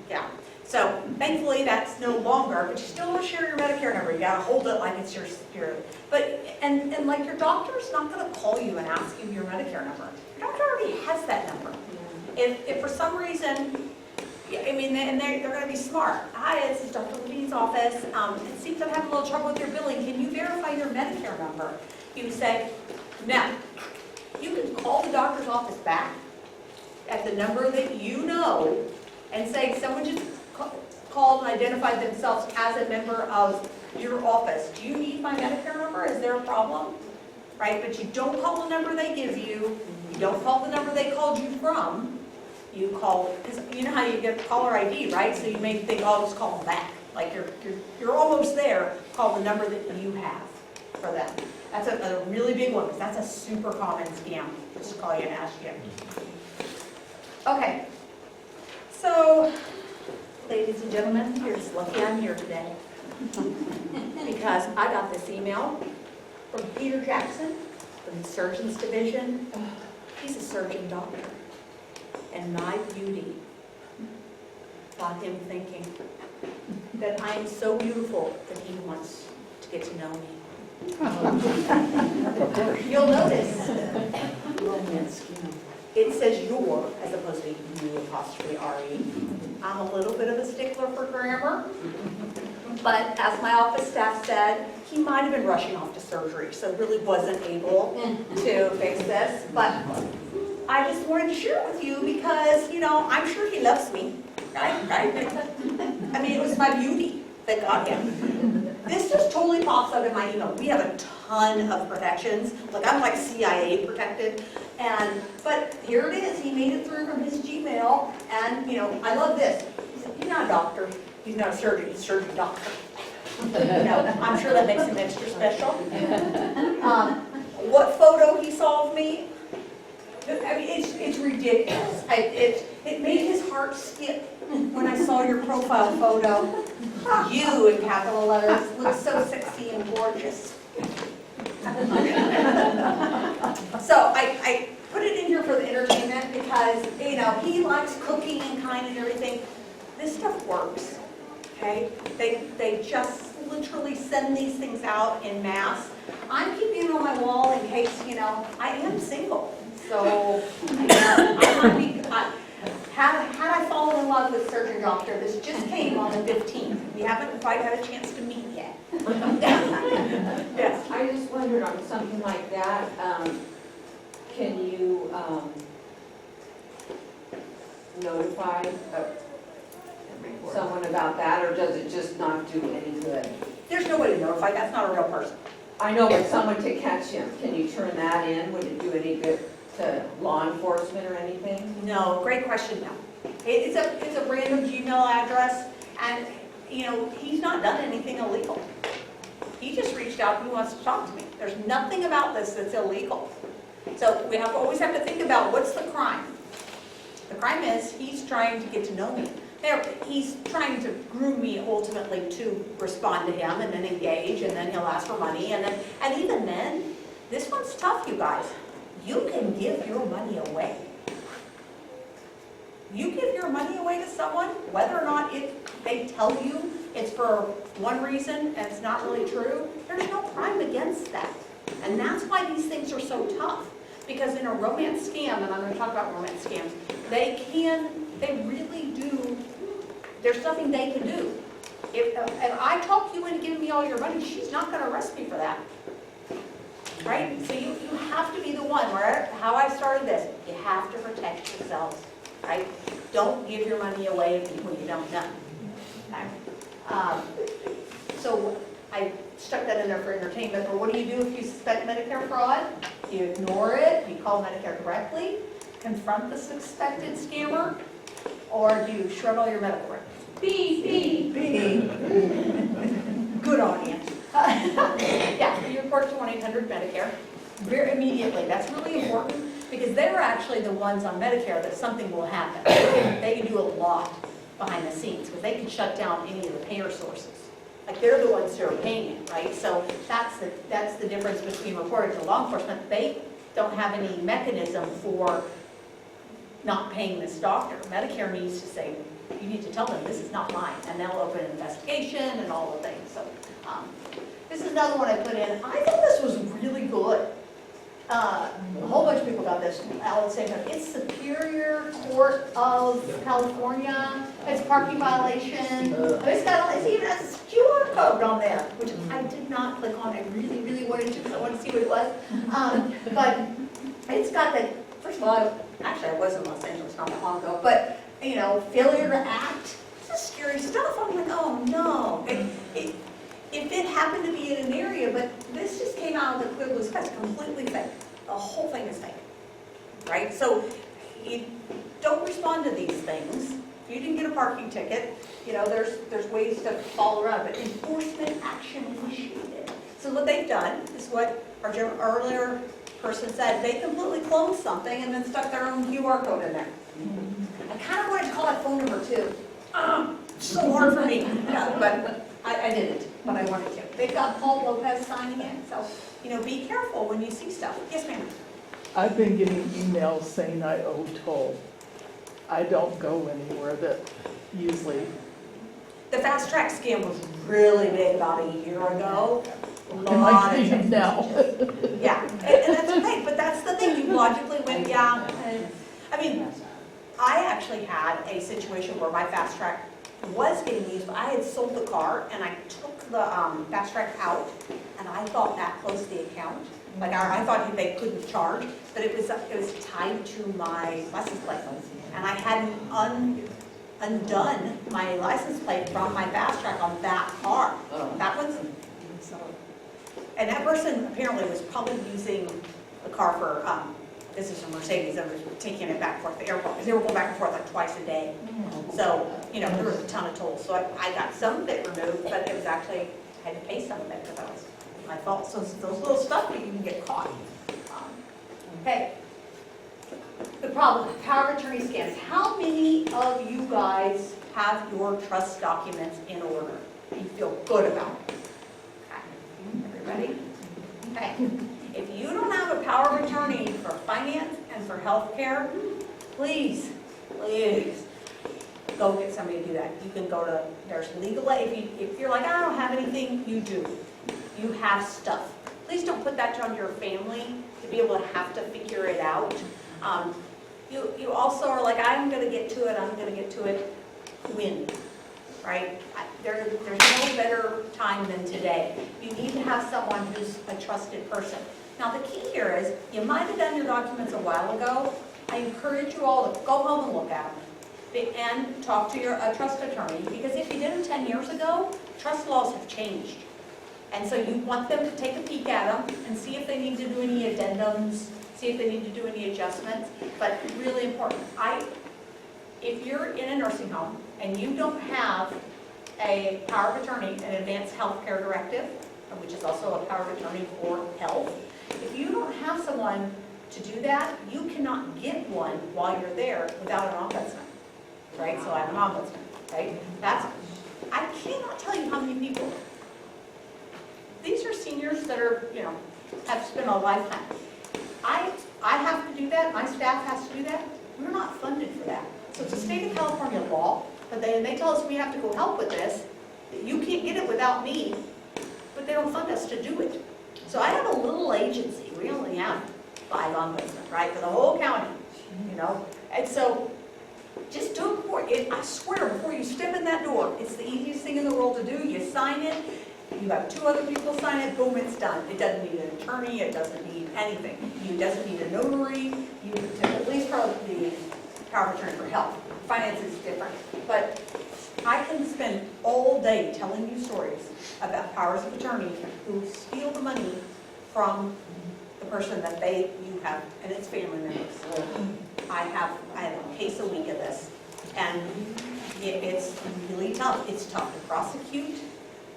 Yeah. So thankfully, that's no longer, but you still want to share your Medicare number. You gotta hold it like it's your, and like your doctor's not gonna call you and ask you your Medicare number. Your doctor already has that number. If for some reason, I mean, and they're gonna be smart. Hi, this is Dr. Levine's office. It seems I'm having a little trouble with your billing. Can you verify your Medicare number? You say, now, you can call the doctor's office back at the number that you know and say, someone just called and identified themselves as a member of your office. Do you need my Medicare number? Is there a problem? Right, but you don't call the number they give you. You don't call the number they called you from. You call, because you know how you get caller ID, right? So you may think, oh, I'll just call them back. Like you're almost there. Call the number that you have for them. That's a really big one, because that's a super common scam. Just call you and ask you. Okay. So, ladies and gentlemen, you're just lucky I'm here today. Because I got this email from Peter Jackson from the Surgeons Division. He's a surgeon doctor. And my beauty got him thinking that I am so beautiful that he wants to get to know me. You'll notice it says your as opposed to you apostrophe R-E. I'm a little bit of a stickler for grammar, but as my office staff said, he might have been rushing off to surgery, so really wasn't able to fix this. But I just wanted to share it with you because, you know, I'm sure he loves me, right? I mean, it was my beauty that got him. This just totally pops up in my email. We have a ton of protections. Like, I'm like CIA protected. But here it is. He made it through from his Gmail. And, you know, I love this. He's not a doctor. He's not a surgeon. He's a surgeon doctor. You know, I'm sure that makes him extra special. What photo he saw of me? I mean, it's ridiculous. It made his heart skip when I saw your profile photo. You, in capital letters, look so sexy and gorgeous. So I put it in here for the entertainment because, you know, he likes cooking and kind and everything. This stuff works, okay? They just literally send these things out in mass. I'm keeping it on my wall in case, you know, I am single. So, had I fallen in love with surgeon doctor, this just came on the 15th. We haven't quite had a chance to meet yet. Yes. I just wondered on something like that, can you notify someone about that, or does it just not do any good? There's nobody to notify, that's not a real person. I know, but someone to catch him, can you turn that in? Would it do any good to law enforcement or anything? No, great question, no. It's a random Gmail address, and, you know, he's not done anything illegal. He just reached out and he wants to talk to me. There's nothing about this that's illegal. So we always have to think about what's the crime. The crime is he's trying to get to know me. He's trying to groom me ultimately to respond to him and then engage, and then he'll ask for money, and even then, this one's tough, you guys. You can give your money away. You give your money away to someone, whether or not they tell you it's for one reason and it's not really true, there's no crime against that. And that's why these things are so tough. Because in a romance scam, and I'm going to talk about romance scams, they really do, there's nothing they can do. If I talk you into giving me all your money, she's not going to arrest me for that. Right? So you have to be the one, where how I started this, you have to protect yourselves. Right? Don't give your money away to people you don't know. Okay? So I stuck that in there for entertainment, but what do you do if you suspect Medicare fraud? Do you ignore it, you call Medicare directly, confront the suspected scammer, or do you shred all your medical records? B. Good audience. Yeah, you report to 1-800-MEDICARE very immediately. That's really important because they're actually the ones on Medicare that something will happen. They can do a lot behind the scenes because they can shut down any of the payer sources. Like they're the ones who are paying it, right? So that's the difference between reporting to law enforcement. They don't have any mechanism for not paying this doctor. Medicare needs to say, you need to tell them this is not mine, and they'll open an investigation and all the things. So this is another one I put in. I thought this was really good. A whole bunch of people got this all at the same time. It's Superior Court of California. It's a parking violation. It even has a QR code on there, which I did not click on. I really, really wanted to because I wanted to see what it was. But it's got that, first of all, actually I was in Los Angeles not that long ago, but you know, failure to act. This is scary stuff. I'm like, oh no. If it happened to be in an area, but this just came out of the clear blue sky, it's completely fake. The whole thing is fake, right? So you don't respond to these things. If you didn't get a parking ticket, you know, there's ways to follow around, but enforcement action initiated. So what they've done is what our earlier person said, they completely cloned something and then stuck their own QR code in there. I kind of wanted to call that phone number too. It's so hard for me, but I didn't, but I wanted to. They've got Paul Lopez signing in, so, you know, be careful when you see stuff. Yes, ma'am? I've been getting emails saying I owe toll. I don't go anywhere that usually. The fast track scam was really big about a year ago. A Am I lot of getting times. now? Yeah, and that's okay, but that's the thing, you logically went, yeah, and, I mean, I actually had a situation where my fast track was getting used, but I had sold the car and I took the fast track out and I thought that closed the account. Like I thought they couldn't charge, but it was tied to my license plate. And I hadn't undone my license plate from my fast track on that car. That was, and that person apparently was probably using the car for, this is a Mercedes, and was taking it back and forth to the airport, because they were going back and forth like twice a day. So, you know, there was a ton of tolls. So I got some of it removed, but it was actually, I had to pay some of it because that was my fault. So it's those little stuff that you can get caught. Okay. The problem, power of attorney scams. How many of you guys have your trust documents in order? You feel good about it? Okay. Everybody? Okay. If you don't have a power of attorney for finance and for healthcare, please, go get somebody to do that. You can go to, there's legal aid. If you're like, I don't have anything, you do. You have stuff. Please don't put that on your family to be able to have to figure it out. You also are like, I'm going to get to it, when, right? There's no better time than today. You need to have someone who's a trusted person. Now the key here is, you might have done your documents a while ago. I encourage you all to go home and look at them and talk to a trust attorney, because if you did them 10 years ago, trust laws have changed. And so you want them to take a peek at them and see if they need to do any addendums, see if they need to do any adjustments. But really important, if you're in a nursing home and you don't have a power of attorney, an advanced health care directive, which is also a power of attorney for health, if you don't have someone to do that, you cannot get one while you're there without an ombudsman, right? So I'm an ombudsman, right? I cannot tell you how many people. These are seniors that are, you know, have spent a lifetime. I have to do that, my staff has to do that. We're not funded for that. So it's a state of California law, but they tell us we have to go help with this. You can't get it without me, but they don't fund us to do it. So I have a little agency. We only have 5 ombudsmen, right, for the whole county, you know. And so just do it before, I swear, before you step in that door, it's the easiest thing in the world to do. You sign it, you have 2 other people sign it, boom, it's done. It doesn't need an attorney, it doesn't need anything. It doesn't need a notary, at least probably the power of attorney for health. Finance is different, but I can spend all day telling you stories about powers of attorney who steal the money from the person that you have, and it's family members. I have a case a week of this, and it's really tough. It's tough to prosecute.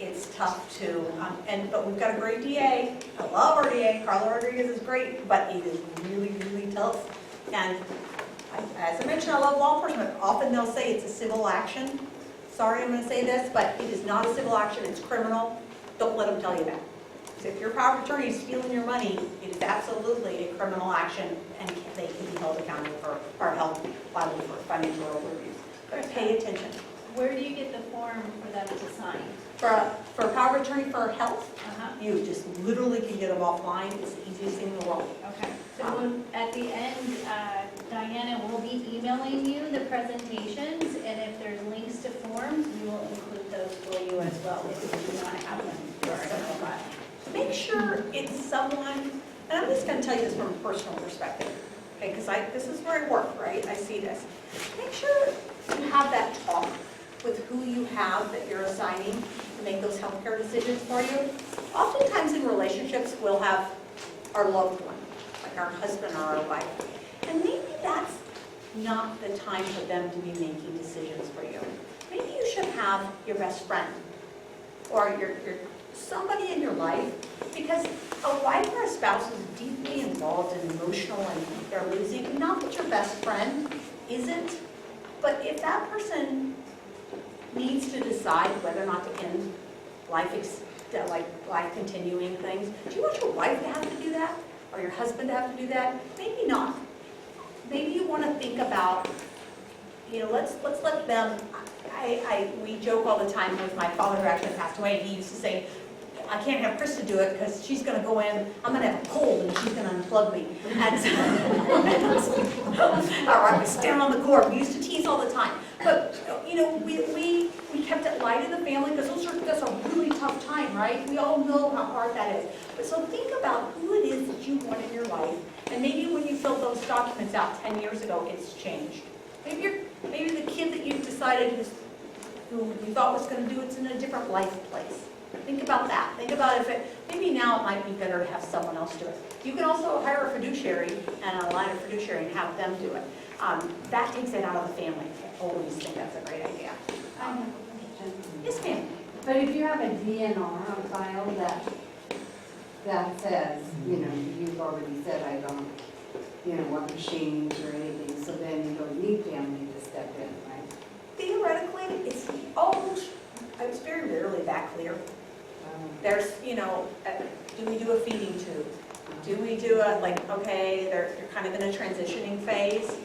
It's tough to, but we've got a great DA. I love our DA. Carla Rodriguez is great, but it is really, really tough. And as I mentioned, I love law enforcement. Often they'll say it's a civil action. Sorry, I'm going to say this, but it is not a civil action. It's criminal. Don't let them tell you that. So if your power of attorney is stealing your money, it is absolutely a criminal action, and they can be held accountable for, or held liable for financial overuse. But pay attention. Where do you get the form for them to sign? For a power of attorney for health, Uh-huh. you just literally can get them offline. It's the easiest thing in the world. Okay. So at the end, Diana will be emailing you the presentations, and if there's links to forms, we will include those for you as well, if you want to have them for our file. Make sure it's someone, and I'm just going to tell you this from a personal perspective, okay, because this is where I work, right? I see this. Make sure you have that talk with who you have that you're assigning to make those healthcare decisions for you. Oftentimes in relationships, we'll have our loved one, like our husband or our wife, and maybe that's not the time for them to be making decisions for you. Maybe you should have your best friend or your somebody in your life, because a wife or a spouse is deeply involved and emotional and they're losing. Not that your best friend isn't, but if that person needs to decide whether or not to end life continuing things, do you want your wife to have to do that? Or your husband to have to do that? Maybe not. Maybe you want to think about, let's let them. We joke all the time with my father, who actually passed away. He used to say, I can't have Krista do it because she's going to go in, I'm going to have a cold and she's going to unplug me. And so, all right, we stand on the cord. We used to tease all the time. But, we kept it light in the family because that's a really tough time, right? We all know how hard that is. But so think about who it is that you want in your life. And maybe when you filled those documents out 10 years ago, it's changed. Maybe the kid that you decided who you thought was going to do it's in a different life place. Think about that. Think about maybe now it might be better to have someone else do it. You can also hire a fiduciary and align a fiduciary and have them do it. That takes it out of the family. I always think that's a great idea. I have a question. Yes, ma'am. But if you have a DNR on file that says, you've already said I don't, want machines or anything, so then you don't need family to step in, right? Theoretically, it's very rarely that clear. There's, do we do a feeding tube? Do we do they're kind of in a transitioning phase.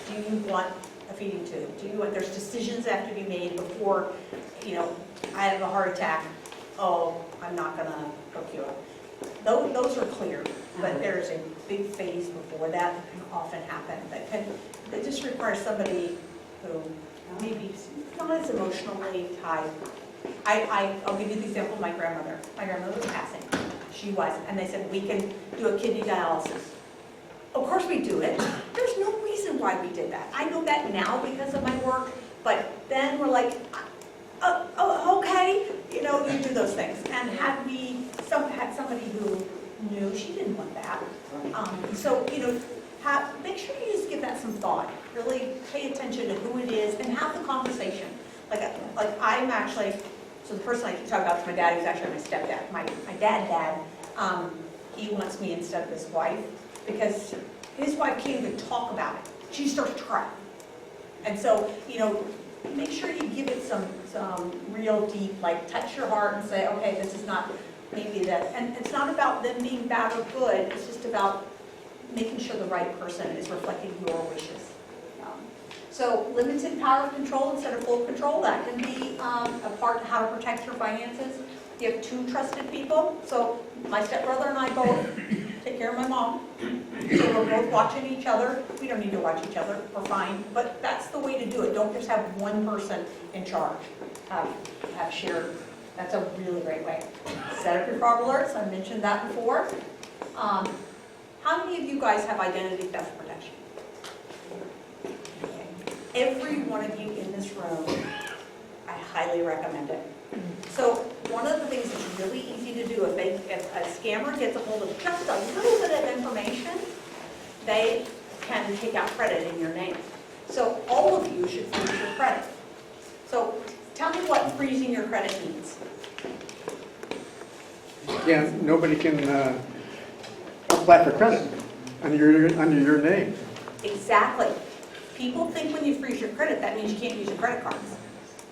Do you want a feeding tube? There's decisions that have to be made before, I have a heart attack. Oh, I'm not going to hook you up. Those are clear, but there's a big phase before that can often happen. That just requires somebody who maybe not as emotionally tied. I'll give you the example of my grandmother. My grandmother was passing. She was. And they said, we can do a kidney dialysis. Of course we do it. There's no reason why we did that. I know that now because of my work, but then we're like, okay, you do those things. And had somebody who knew she didn't want that. So, make sure you just give that some thought. Really pay attention to who it is and have the conversation. I'm actually, so the person I keep talking about is my dad, who's actually my stepdad. My dad, he wants me instead of his wife because his wife can't even talk about it. She starts to cry. And so, make sure you give it some real deep, touch your heart and say, okay, this is not maybe that. And it's not about them being bad or good. It's just about making sure the right person is reflecting your wishes. So limited power of control instead of full control, that can be a part of how to protect your finances. You have two trusted people. So my stepbrother and I both take care of my mom. So we're both watching each other. We don't need to watch each other. We're fine. But that's the way to do it. Don't just have one person in charge. Have shared. That's a really great way. Set up your fraud alerts. I mentioned that before. How many of you guys have identity theft protection? Every one of you in this room, highly recommend it. So one of the things that's really easy to do, if a scammer gets a hold of just a little bit of information, they can take out credit in your name. So all of you should freeze your credit. So tell me what freezing your credit means. Yeah, nobody can apply for credit under your name. Exactly. People think when you freeze your credit, that means you can't use your credit cards.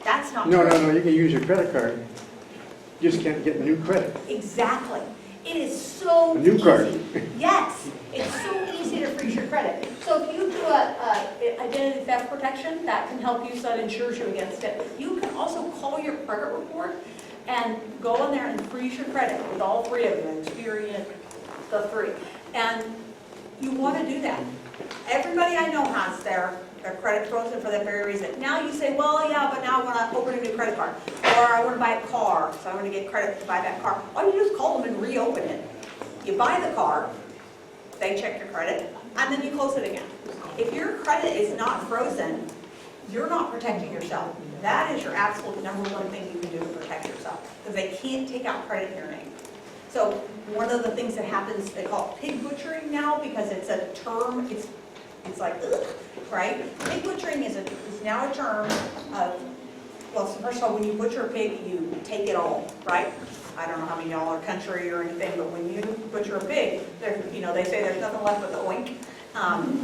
That's not true. No, you can use your credit card. You just can't get new credit. Exactly. It is so A new easy. card. Yes, it's so easy to freeze your credit. So if you do a identity theft protection, that can help you, so it insures you against it. You can also call your credit report and go in there and freeze your credit with all three of them, Experian, the three. And you want to do that. Everybody I know has their credit frozen for that very reason. Now you say, well, yeah, but now I want to open a new credit card. Or I want to buy a car, so I want to get credit to buy that car. All you do is call them and reopen it. You buy the car, they check your credit, and then you close it again. If your credit is not frozen, you're not protecting yourself. That is your absolute number one thing you can do to protect yourself, because they can't take out credit in your name. So one of the things that happens, they call it pig butchering now, because it's a term, it's like, ugh, right? Pig butchering is now a term of, well, so first of all, when you butcher a pig, you take it all, right? I don't know how many y'all are country or anything, but when you butcher a pig, they say there's nothing left but the oink,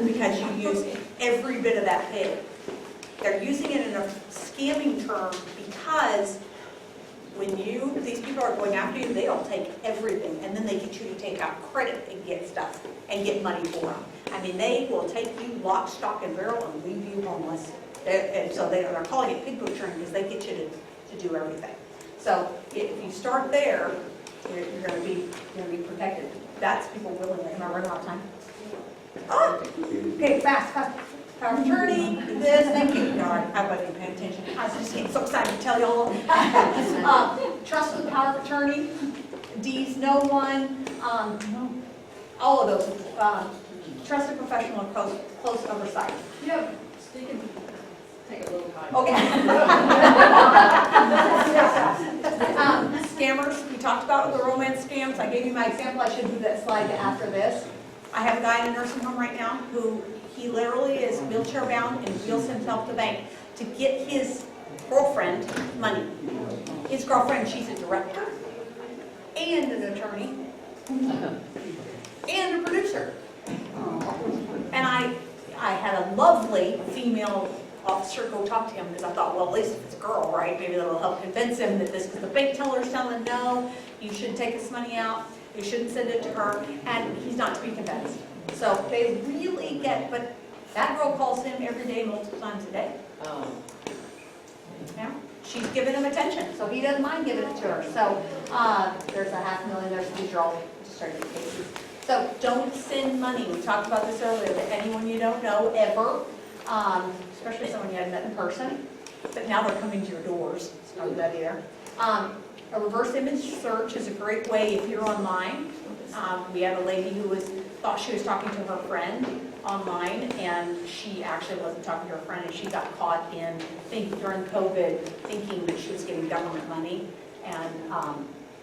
because you use every bit of that pig. They're using it in a scamming term because when these people are going after you, they don't take everything, and then they get you to take out credit and get stuff, and get money for them. I mean, they will take you lock, stock, and barrel and leave you homeless. And so they're calling it pig butchering because they get you to do everything. So if you start there, you're going to be protected. That's people willingly. Am I running out of time? Oh, okay, fast. Power of attorney, this, thank you. No, I wasn't even paying attention. I was just getting so excited to tell y'all. Trust with power of attorney, D's no one, all of those. Trusted professional and close oversight. Yeah, so you can take a little time. Okay. Scammers, we talked about the romance scams. I gave you my example. I should do that slide after this. I have a guy in a nursing home right now who he literally is wheelchair bound and wheels himself to the bank to get his girlfriend money. His girlfriend, she's a director and an attorney and a producer. And I had a lovely female officer go talk to him because I thought, well, at least if it's a girl, right, maybe that'll help convince him that this, because the bank teller's telling him, no, you shouldn't take this money out, you shouldn't send it to her, and he's not to be convinced. So they really but that girl calls him every day, multiple times a day. Oh. Yeah, she's giving him attention, so he doesn't mind giving it to her. So there's $500,000, these are all starting cases. So don't send money. We talked about this earlier, to anyone you don't know ever, especially someone you haven't met in person. But now they're coming to your doors. So don't do that either. A reverse image search is a great way if you're online. We had a lady who thought she was talking to her friend online, and she actually wasn't talking to her friend, and she got caught during COVID thinking that she was getting government money, and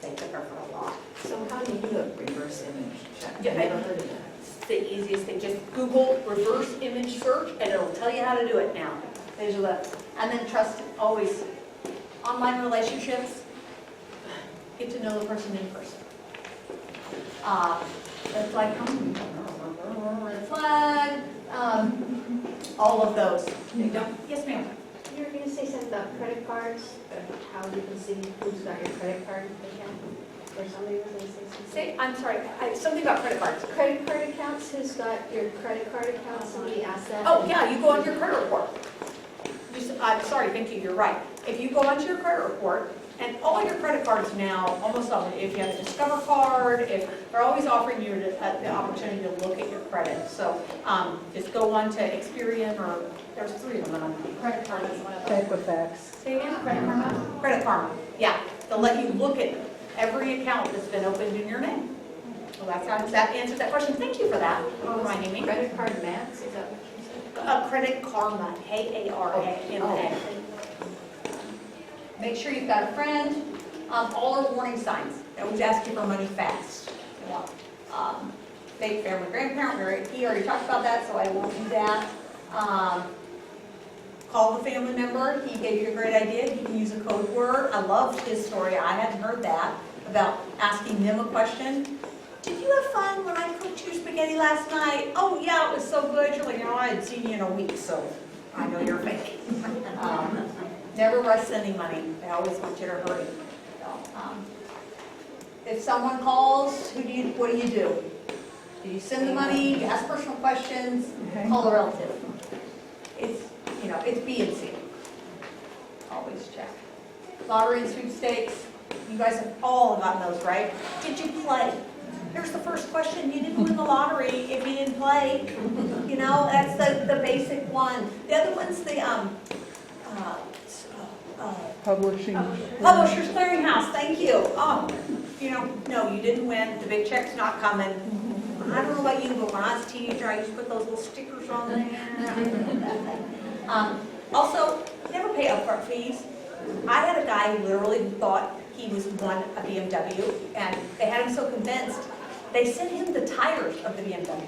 they took her for a lot. So how do you do a reverse image check? Yeah, I've never heard of that. It's the easiest thing. Just Google reverse image search, and it'll tell you how to do it now. These are and then trust, always, online relationships, get to know the person in person. Red flag, red flag, all of those. Yes, ma'am. You were going to say something about credit cards, how you can see who's got your credit card account, or somebody was going to say something? I'm sorry, something about credit cards. Credit card accounts, who's got your credit card account, somebody asked that. Oh, yeah, you go on your credit report. I'm sorry, thank you, you're right. If you go onto your credit report, and all your credit cards now, almost all, if you have a Discover card, they're always offering you the opportunity to look at your credit. So just go on to Experian, or there's 3 of them. Credit Karma is one of them. Equifax. Say again, Credit Karma? Credit Karma, yeah. They'll let you look at every account that's been opened in your name. Well, that answers that question. Thank you for that, for reminding me. Credit card max, is that what you said? Credit Karma, K-A-R-M-A. make sure you've got a friend. All are warning signs. They always ask you for money fast. They want, fake family grandparent, he already talked about that, so I won't do that. Call the family member, he gave you a great idea, he can use a code word. I loved his story, I hadn't heard that, about asking them a question. Did you have fun when I cooked your spaghetti last night? Oh yeah, it was so good. You're like, I hadn't seen you in a week, so I know you're fake. Never rush sending money, they always want you to hurry. So, if someone calls, what do you do? Do you send the money, you ask personal questions, call a relative? It's B and C. Always check. Lottery and sweepstakes, you guys have all gotten those, right? Did you play? Here's the first question, you didn't win the lottery if you didn't play. That's the basic one. The other one's the, Publishing. Publishers Clearinghouse, thank you. No, you didn't win, the big check's not coming. I don't know about you, but when I was a teenager, I used to put those little stickers on there. Also, never pay upfront fees. I had a guy who literally thought he was won a BMW, and they had him so convinced, they sent him the tires of the BMW.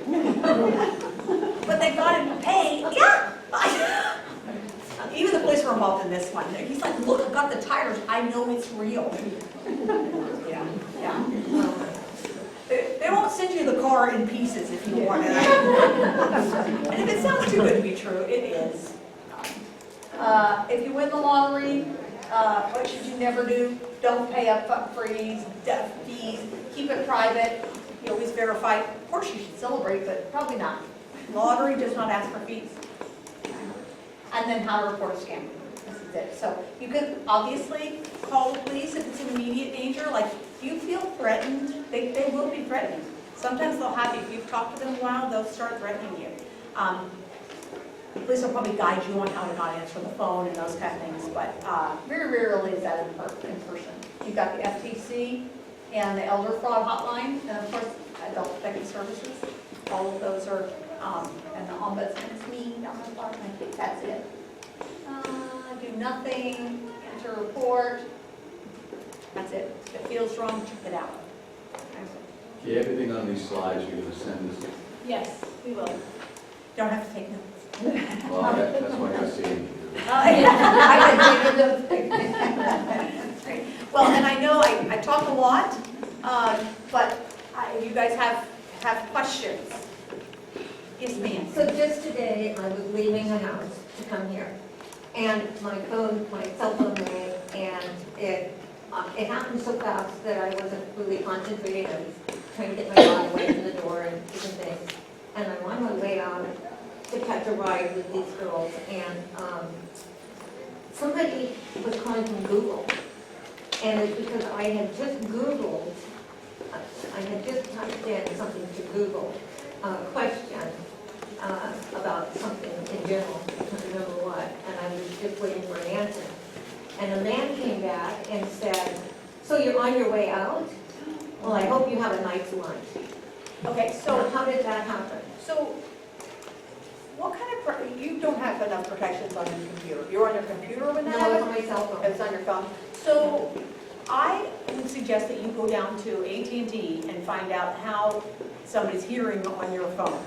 But they got him to pay, yeah! Even the police were involved in this one. He's like, look, I've got the tires, I know it's real. Yeah. They won't send you the car in pieces if you want it. And if it sounds too good to be true, it is. If you win the lottery, what should you never do? Don't pay upfront fees, keep it private. You always verify. Of course you should celebrate, but probably not. Lottery does not ask for fees. And then how to report a scam. This is it. So you could obviously call the police if it's in immediate danger. Like, if you feel threatened, they will be threatening. Sometimes they'll have you. If you've talked to them a while, they'll start threatening you. Police will probably guide you on how to not answer the phone and those kind of things, but very rarely is that in person. You've got the FTC and the Elder Fraud Hotline, and of course, Adult Protective Services. All of those are, and the Ombudsman is me down the bottom. I think that's it. Do nothing, enter a report. That's it. If it feels wrong, check it out. Okay, everything on these slides you're going to send us. Yes, we will. Don't have to take notes. Well, that's why I see. I can take them. Great. Well, and I know I talk a lot, but you guys have questions. Yes, ma'am. So just today, I was leaving the house to come here, and my cell phone rang, and it happened so fast that I wasn't really concentrating. I was trying to get my dog away from the door and different things. And I'm on my way out to catch a ride with these girls, and somebody was calling from Google. And it's because I had just Googled, I had just typed in something to Google, a question about something in general, I can't remember what, and I was just waiting for an answer. And a man came back and said, so you're on your way out? Well, I hope you have a nice lunch. Okay, So so how did that happen? So, what kind of, you don't have enough protections on your computer. You're on your computer when that No, it's happens? on my cell phone. It's on your phone. So, I would suggest that you go down to AT&T and find out how somebody's hearing on your phone.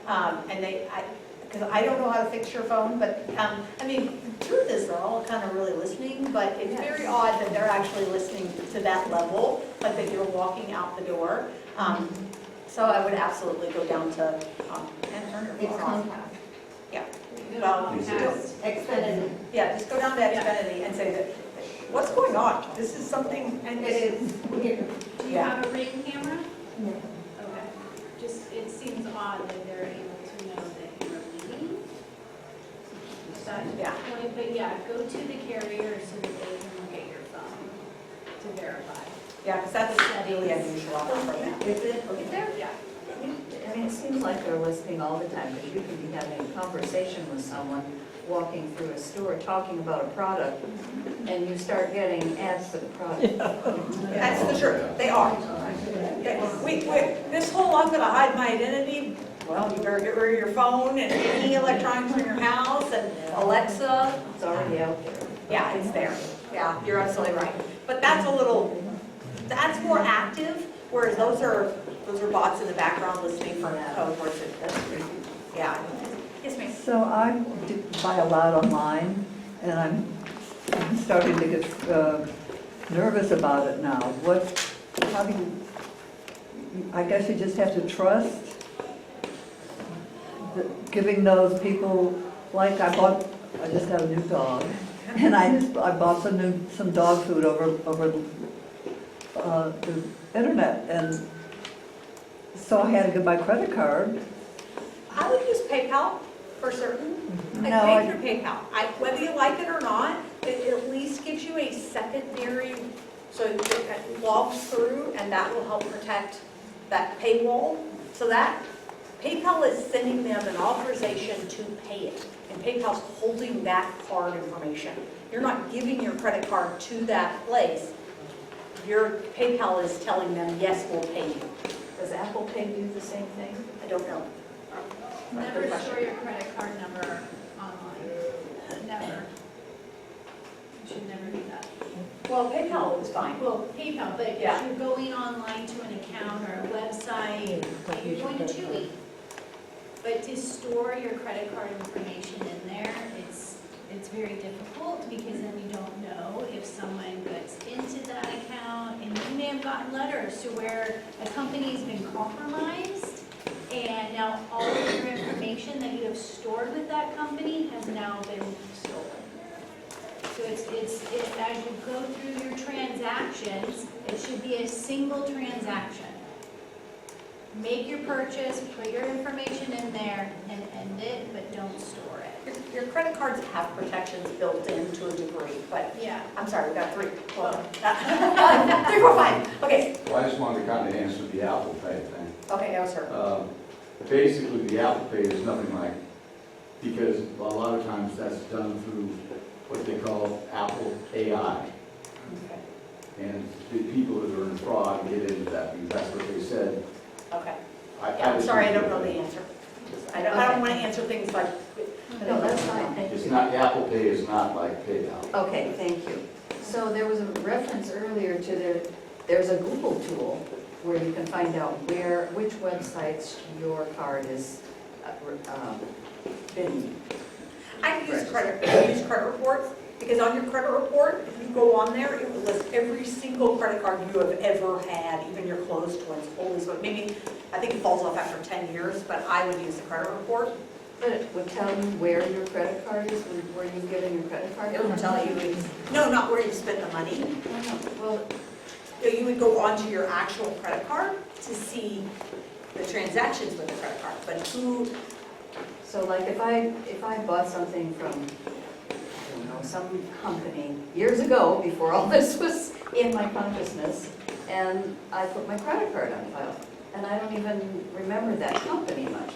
Because I don't know how to fix your phone, but, the truth is they're all kind of really listening, but it's very odd that they're actually listening to that level, like that you're walking out the door. So I would absolutely go down to, and turn your It's phone off. contact. Yeah. Well, Xfinity. yeah, just go down to Xfinity and say that, what's going on? This is something, and it is. Do you Yeah. have a Ring camera? No. Okay. It seems odd that they're able to know that you're leaving. Yeah. But yeah, go to the carrier so that they can look at your phone to verify. Yeah, because that's really unusual for them. Is it? Is there? Yeah. I mean, it seems like they're listening all the time, because you can be having a conversation with someone, walking through a store, talking about a product, and you start getting ads for the product. That's the truth, they are. Okay, this whole, I'm gonna hide my identity, well, you better get rid of your phone and any electronics in your house and Alexa. It's already out there. Yeah, it's there. Yeah, you're absolutely right. But that's that's more active, whereas those are bots in the background listening for code words. Yeah. Yes, ma'am. So I buy a lot online, and I'm starting to get nervous about it now. How do you, I guess you just have to trust giving those people, like I just got a new dog, and I bought some dog food over the internet, and so I had to get my credit card. I would use PayPal for certain. I No, pay through PayPal. Whether you like it or not, it at least gives you a secondary, so it logs through, and that will help protect that paywall. So that PayPal is sending them an authorization to pay it, and PayPal's holding that card information. You're not giving your credit card to that place. Your PayPal is telling them, yes, we'll pay you. Does Apple Pay do the same thing? I don't know. Never store your credit card number online. Never. You should never do that. Well, PayPal is fine. Well, PayPal, but if Yeah. you're going online to an account or a website, you're going to TUI. But to store your credit card information in there, it's very difficult because then you don't know if someone gets into that account, and you may have gotten letters to where a company's been compromised, and now all of your information that you have stored with that company has now been stolen. So it's as you go through your transactions, it should be a single transaction. Make your purchase, put your information in there, and end it, but don't store it. Your credit cards have protections built in to a degree, but Yeah. I'm sorry, we got three. Well, 3, 4, 5. Okay, Well, I just wanted to kind of answer the Apple Pay thing. okay, that was her. Basically, the Apple Pay is nothing like, because a lot of times that's done through what they call Apple AI. And the people that are in fraud get into that, because that's what they said. Okay. Yeah, I'm sorry, I don't know the answer. I don't want to answer things like. No, that's fine, thank It's you. not, Apple Pay is not like PayPal. Okay, thank you. So there was a reference earlier to there's a Google tool where you can find out which websites your card is been. I use credit reports, because on your credit report, if you go on there, it will list every single credit card you have ever had, even your closed ones, always, but maybe, I think it falls off after 10 years, but I would use the credit report. But it would tell you where your credit card is, where you've given your credit card? It will tell you, no, not where you spent the money. Well, You would go onto your actual credit card to see the transactions with the credit card, but who, so like if I bought something from, I don't know, some company years ago, before all this was in my consciousness, and I put my credit card on file, and I don't even remember that company much.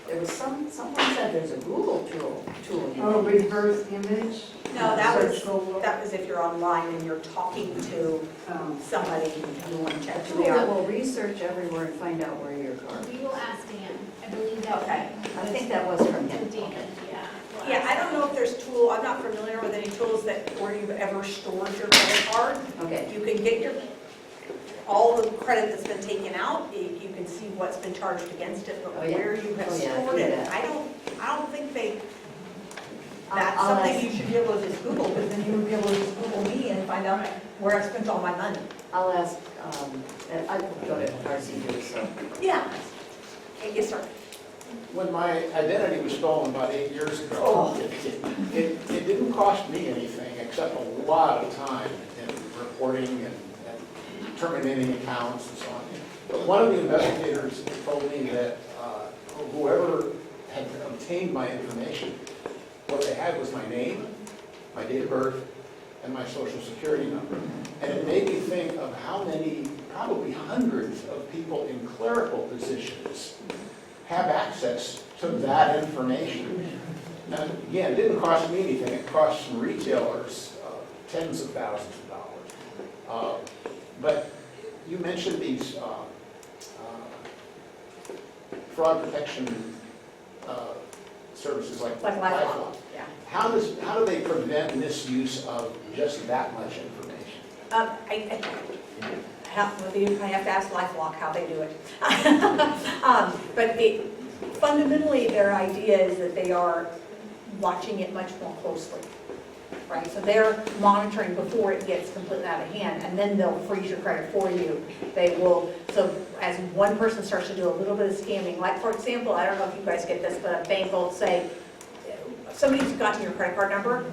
There was someone said there's a Google tool. Oh, reverse image? no, that Search Google. was if you're online and you're talking to somebody and you want to check A who tool they that are. will research everywhere and find out where your card. We will ask Dan. I believe that. Okay. I think that was from him. Dan, yeah. We'll Yeah, ask I don't know if there's I'm not familiar with any tools where you've ever stored your credit card. Okay. You can get all the credit that's been taken out, you can see what's been charged against it, but Oh, yeah. where you have Oh, yeah, I stored do it, that. I don't think that's I'll something ask- you should be able to just Google, because then you would be able to just Google me and find out where I spent all my money. I'll ask, and I go to RCU, so. Yeah. Okay, yes, sir. When my identity was stolen about 8 years ago, Oh. it didn't cost me anything except a lot of time in reporting and terminating accounts and so on. But one of the investigators told me that whoever had obtained my information, what they had was my name, my date of birth, and my social security number. And it made me think of how many, probably hundreds of people in clerical positions have access to that information. Now, again, it didn't cost me anything. It cost some retailers tens of thousands of dollars. But you mentioned these fraud protection services like Like LifeLock, yeah. how do they prevent misuse of just that much information? I have to ask LifeLock how they do it. But fundamentally, their idea is that they are watching it much more closely, right? So they're monitoring before it gets completely out of hand, and then they'll freeze your credit for you. They will, so as one person starts to do a little bit of scamming, like for example, I don't know if you guys get this, but a bank will say, somebody's gotten your credit card number,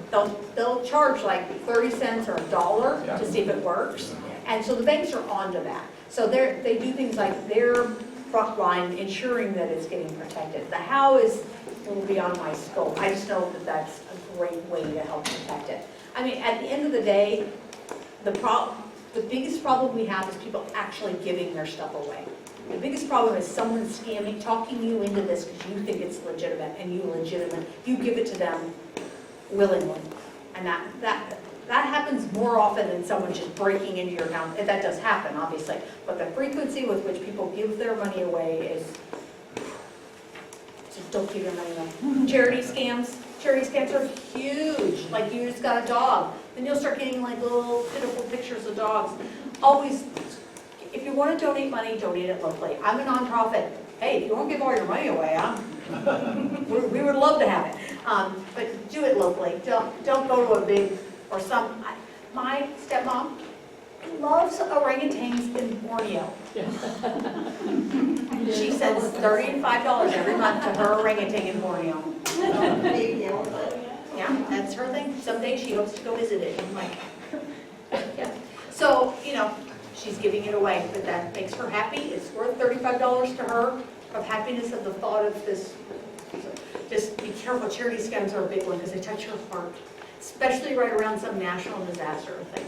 they'll charge like 30 cents or $1 to see if it works. And so the banks are onto that. So they do things like their front line ensuring that it's getting protected. The how is a little beyond my scope. I just know that that's a great way to help protect it. I mean, at the end of the day, the biggest problem we have is people actually giving their stuff away. The biggest problem is someone scamming, talking you into this because you think it's legitimate, and you give it to them willingly. And that happens more often than someone just breaking into your account. And that does happen, obviously. But the frequency with which people give their money away is, just don't give your money away. Charity scams are huge. Like you just got a dog, then you'll start getting like little pitiful pictures of dogs. Always, if you want to donate money, donate it locally. I'm a nonprofit. Hey, if you won't give all your money away, we would love to have it. But do it locally. Don't go to a big or some. My stepmom loves orangutans in Borneo. She sends $30 and $5 every month to her orangutan in Borneo. Yeah, that's her thing. Someday she hopes to go visit it. I'm like, yeah. So, she's giving it away, but that makes her happy. It's worth $35 to her of happiness of the thought of this. So just be careful. Charity scams are a big one because they touch your heart, especially right around some national disaster thing.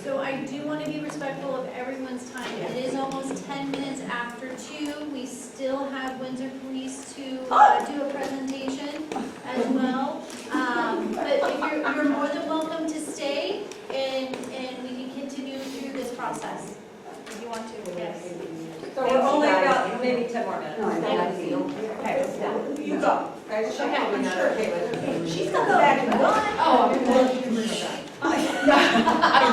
So I do want to be respectful of everyone's time. It is almost 10 minutes after 2. We still have Windsor Police to do a presentation as well. But if you're more than welcome to stay, and we can continue through this process. If you want to, yes. So we're only got maybe 10 more minutes. Okay, you go. Okay, I'm sure Caitlin. She's got the bag and gun. Oh, I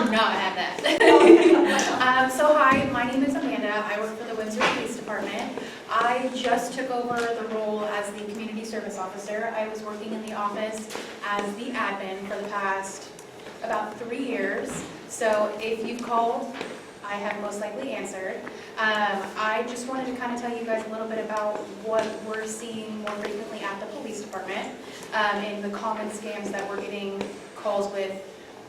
do not have that. So hi, my name is Amanda. I work for the Windsor Police Department. I just took over the role as the community service officer. I was working in the office as the admin for the past about 3 years. So if you've called, I have most likely answered. I just wanted to kind of tell you guys a little bit about what we're seeing more frequently at the police department and the common scams that we're getting calls with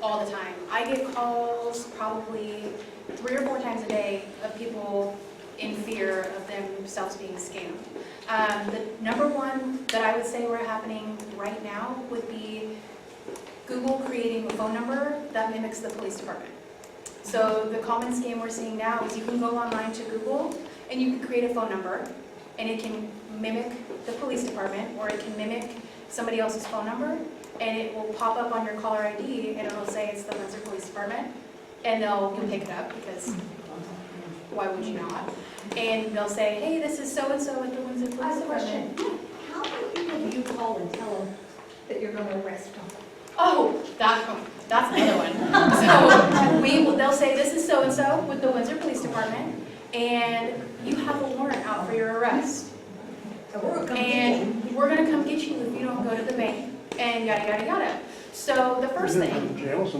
all the time. I get calls probably 3 or 4 times a day of people in fear of themselves being scammed. The number one that I would say we're happening right now would be Google creating a phone number that mimics the police department. So the common scam we're seeing now is you can go online to Google and you can create a phone number and it can mimic the police department or it can mimic somebody else's phone number and it will pop up on your caller ID and it'll say it's the Windsor Police Department and you'll pick it up because why would you not? And they'll say, hey, this is so-and-so at the Windsor Police Department. How many people do you call and tell them that you're going to arrest them? Oh, that's another one. So they'll say, this is so-and-so with the Windsor Police Department, and you have a warrant out for your arrest. And we're going to come get you if you don't go to the bank, and yada, yada, yada. So the first thing is,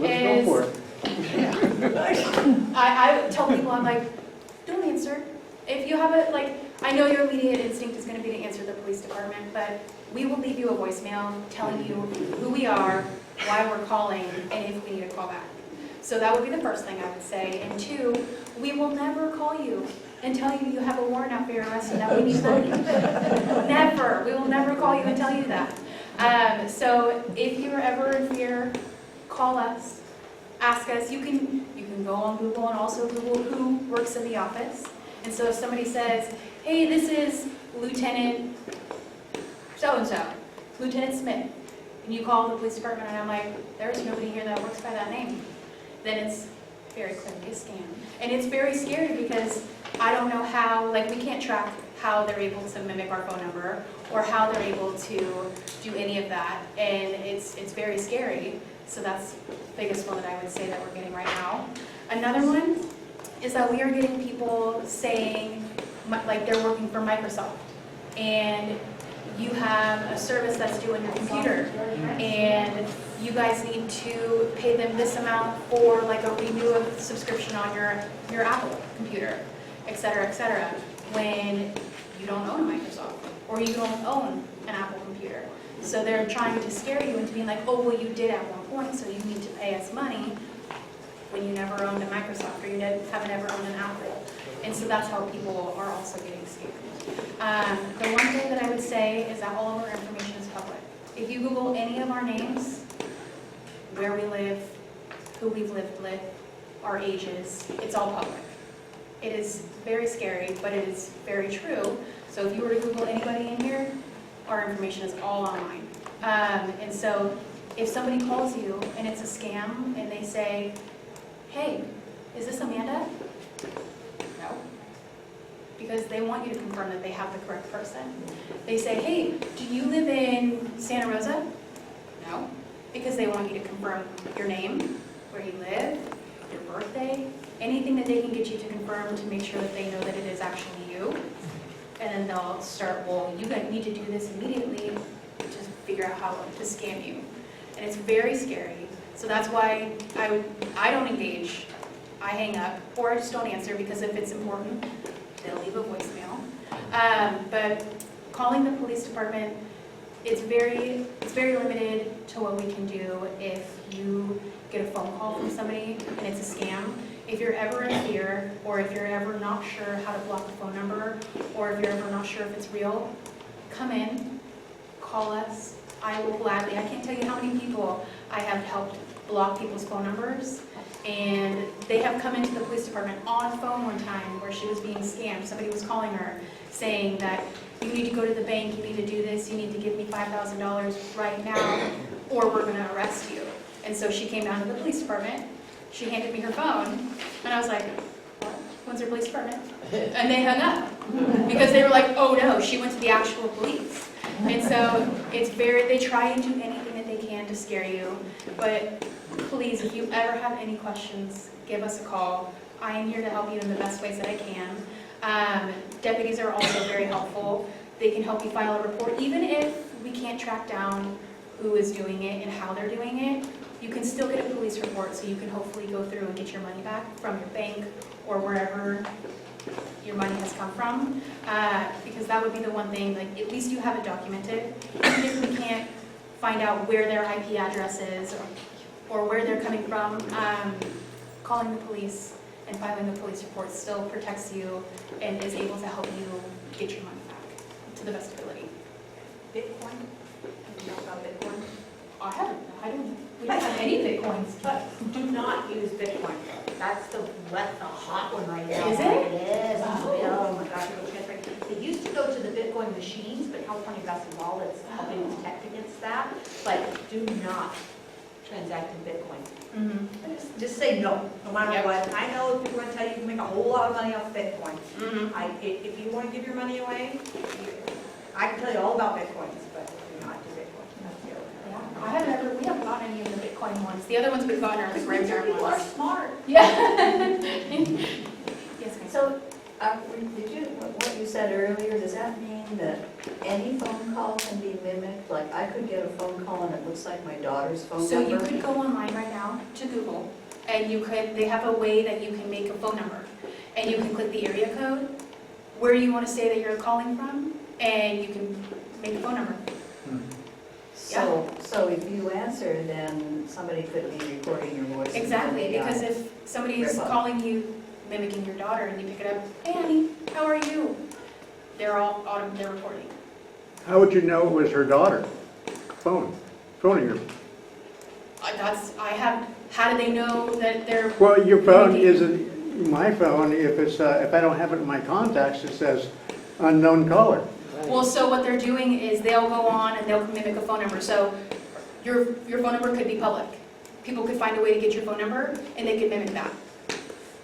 I tell people, I'm like, don't answer. If you have I know your immediate instinct is going to be to answer the police department, but we will leave you a voicemail telling you who we are, why we're calling, and if we need a call back. So that would be the first thing I would say. And 2, we will never call you and tell you you have a warrant out for your arrest and that we need money. Never. We will never call you and tell you that. So if you're ever in fear, call us, ask us. You can go on Google and also Google who works in the office. And so if somebody says, hey, this is Lieutenant so-and-so, Lieutenant Smith, and you call the police department and I'm like, there's nobody here that works by that name, then it's very clearly a scam. And it's very scary because I don't know how, we can't track how they're able to mimic our phone number or how they're able to do any of that. And it's very scary. So that's the biggest one that I would say that we're getting right now. Another one is that we are getting people saying, like they're working for Microsoft, and you have a service that's due on your computer, and you guys need to pay them this amount for like a renewal subscription on your Apple computer, et cetera, when you don't own a Microsoft, or you don't own an Apple computer. So they're trying to scare you into being like, oh, well, you did at one point, so you need to pay us money, when you never owned a Microsoft, or you have never owned an Apple. And so that's how people are also getting scammed. The one thing that I would say is that all of our information is public. If you Google any of our names, where we live, who we've lived with, our ages, it's all public. It is very scary, but it is very true. So if you were to Google anybody in here, our information is all online. And so if somebody calls you and it's a scam and they say, hey, is this Amanda? No. Because they want you to confirm that they have the correct person. They say, hey, do you live in Santa Rosa? No. Because they want you to confirm your name, where you live, your birthday, anything that they can get you to confirm to make sure that they know that it is actually you. And then they'll start, well, you guys need to do this immediately to figure out how to scam you. And it's very scary. So that's why I don't engage. I hang up, or I just don't answer, because if it's important, they'll leave a voicemail. But calling the police department, it's very limited to what we can do if you get a phone call from somebody and it's a scam. If you're ever in fear, or if you're ever not sure how to block the phone number, or if you're ever not sure if it's real, come in, call us. I will gladly, I can't tell you how many people I have helped block people's phone numbers, and they have come into the police department on phone one time where she was being scammed. Somebody was calling her saying that you need to go to the bank, you need to do this, you need to give me $5,000 right now, or we're going to arrest you. And so she came down to the police department, she handed me her phone, and I was like, what? Windsor Police Department? And they hung up, because they were like, oh no, she went to the actual police. And so they try and do anything that they can to scare you, but please, if you ever have any questions, give us a call. I am here to help you in the best ways that I can. Deputies are also very helpful. They can help you file a report, even if we can't track down who is doing it and how they're doing it. You can still get a police report, so you can hopefully go through and get your money back from your bank or wherever your money has come from, because that would be the one thing, like, at least you have it documented. Even if we can't find out where their IP address is or where they're coming from, calling the police and filing the police report still protects you and is able to help you get your money back to the best ability. Bitcoin? You know about Bitcoin? I don't, we don't have any Bitcoins. But do not use Bitcoin. That's the hot one right now. Is it? It is. Oh my gosh, it'll transfer. They used to go to the Bitcoin machines, but California got some law that's helping protect against that. But do not transact in Bitcoin. Mm-hmm. Just say no, no matter Yep. what. I know people are going to tell you you can make a whole lot of money off Bitcoin. Mm-hmm. If you want to give your money away, I can tell you all about Bitcoins, but do not do Bitcoin. That's the other thing. We haven't gotten any of the Bitcoin ones. The other ones we've gotten are the graveyard People are ones. smart. Yeah. Yes, ma'am. So, what you said earlier, does that mean that any phone call can be mimicked? Like, I could get a phone call and it looks like my daughter's phone So number? you could go online right now to Google, and they have a way that you can make a phone number. And you can click the area code, where you want to say that you're calling from, and you can make a phone number. So if you answer, then somebody could be recording your voice. Exactly, because if somebody is Rip up. calling you, mimicking your daughter, and you pick it up, hey honey, how are you? They're recording. How would you know it was her daughter? Phoning her. How do they know that they're? Well, your phone mimicking? isn't my phone. If I don't have it in my contacts, it says unknown caller. Well, so what they're doing is they'll go on and they'll mimic a phone number. So your phone number could be public. People could find a way to get your phone number and they could mimic that.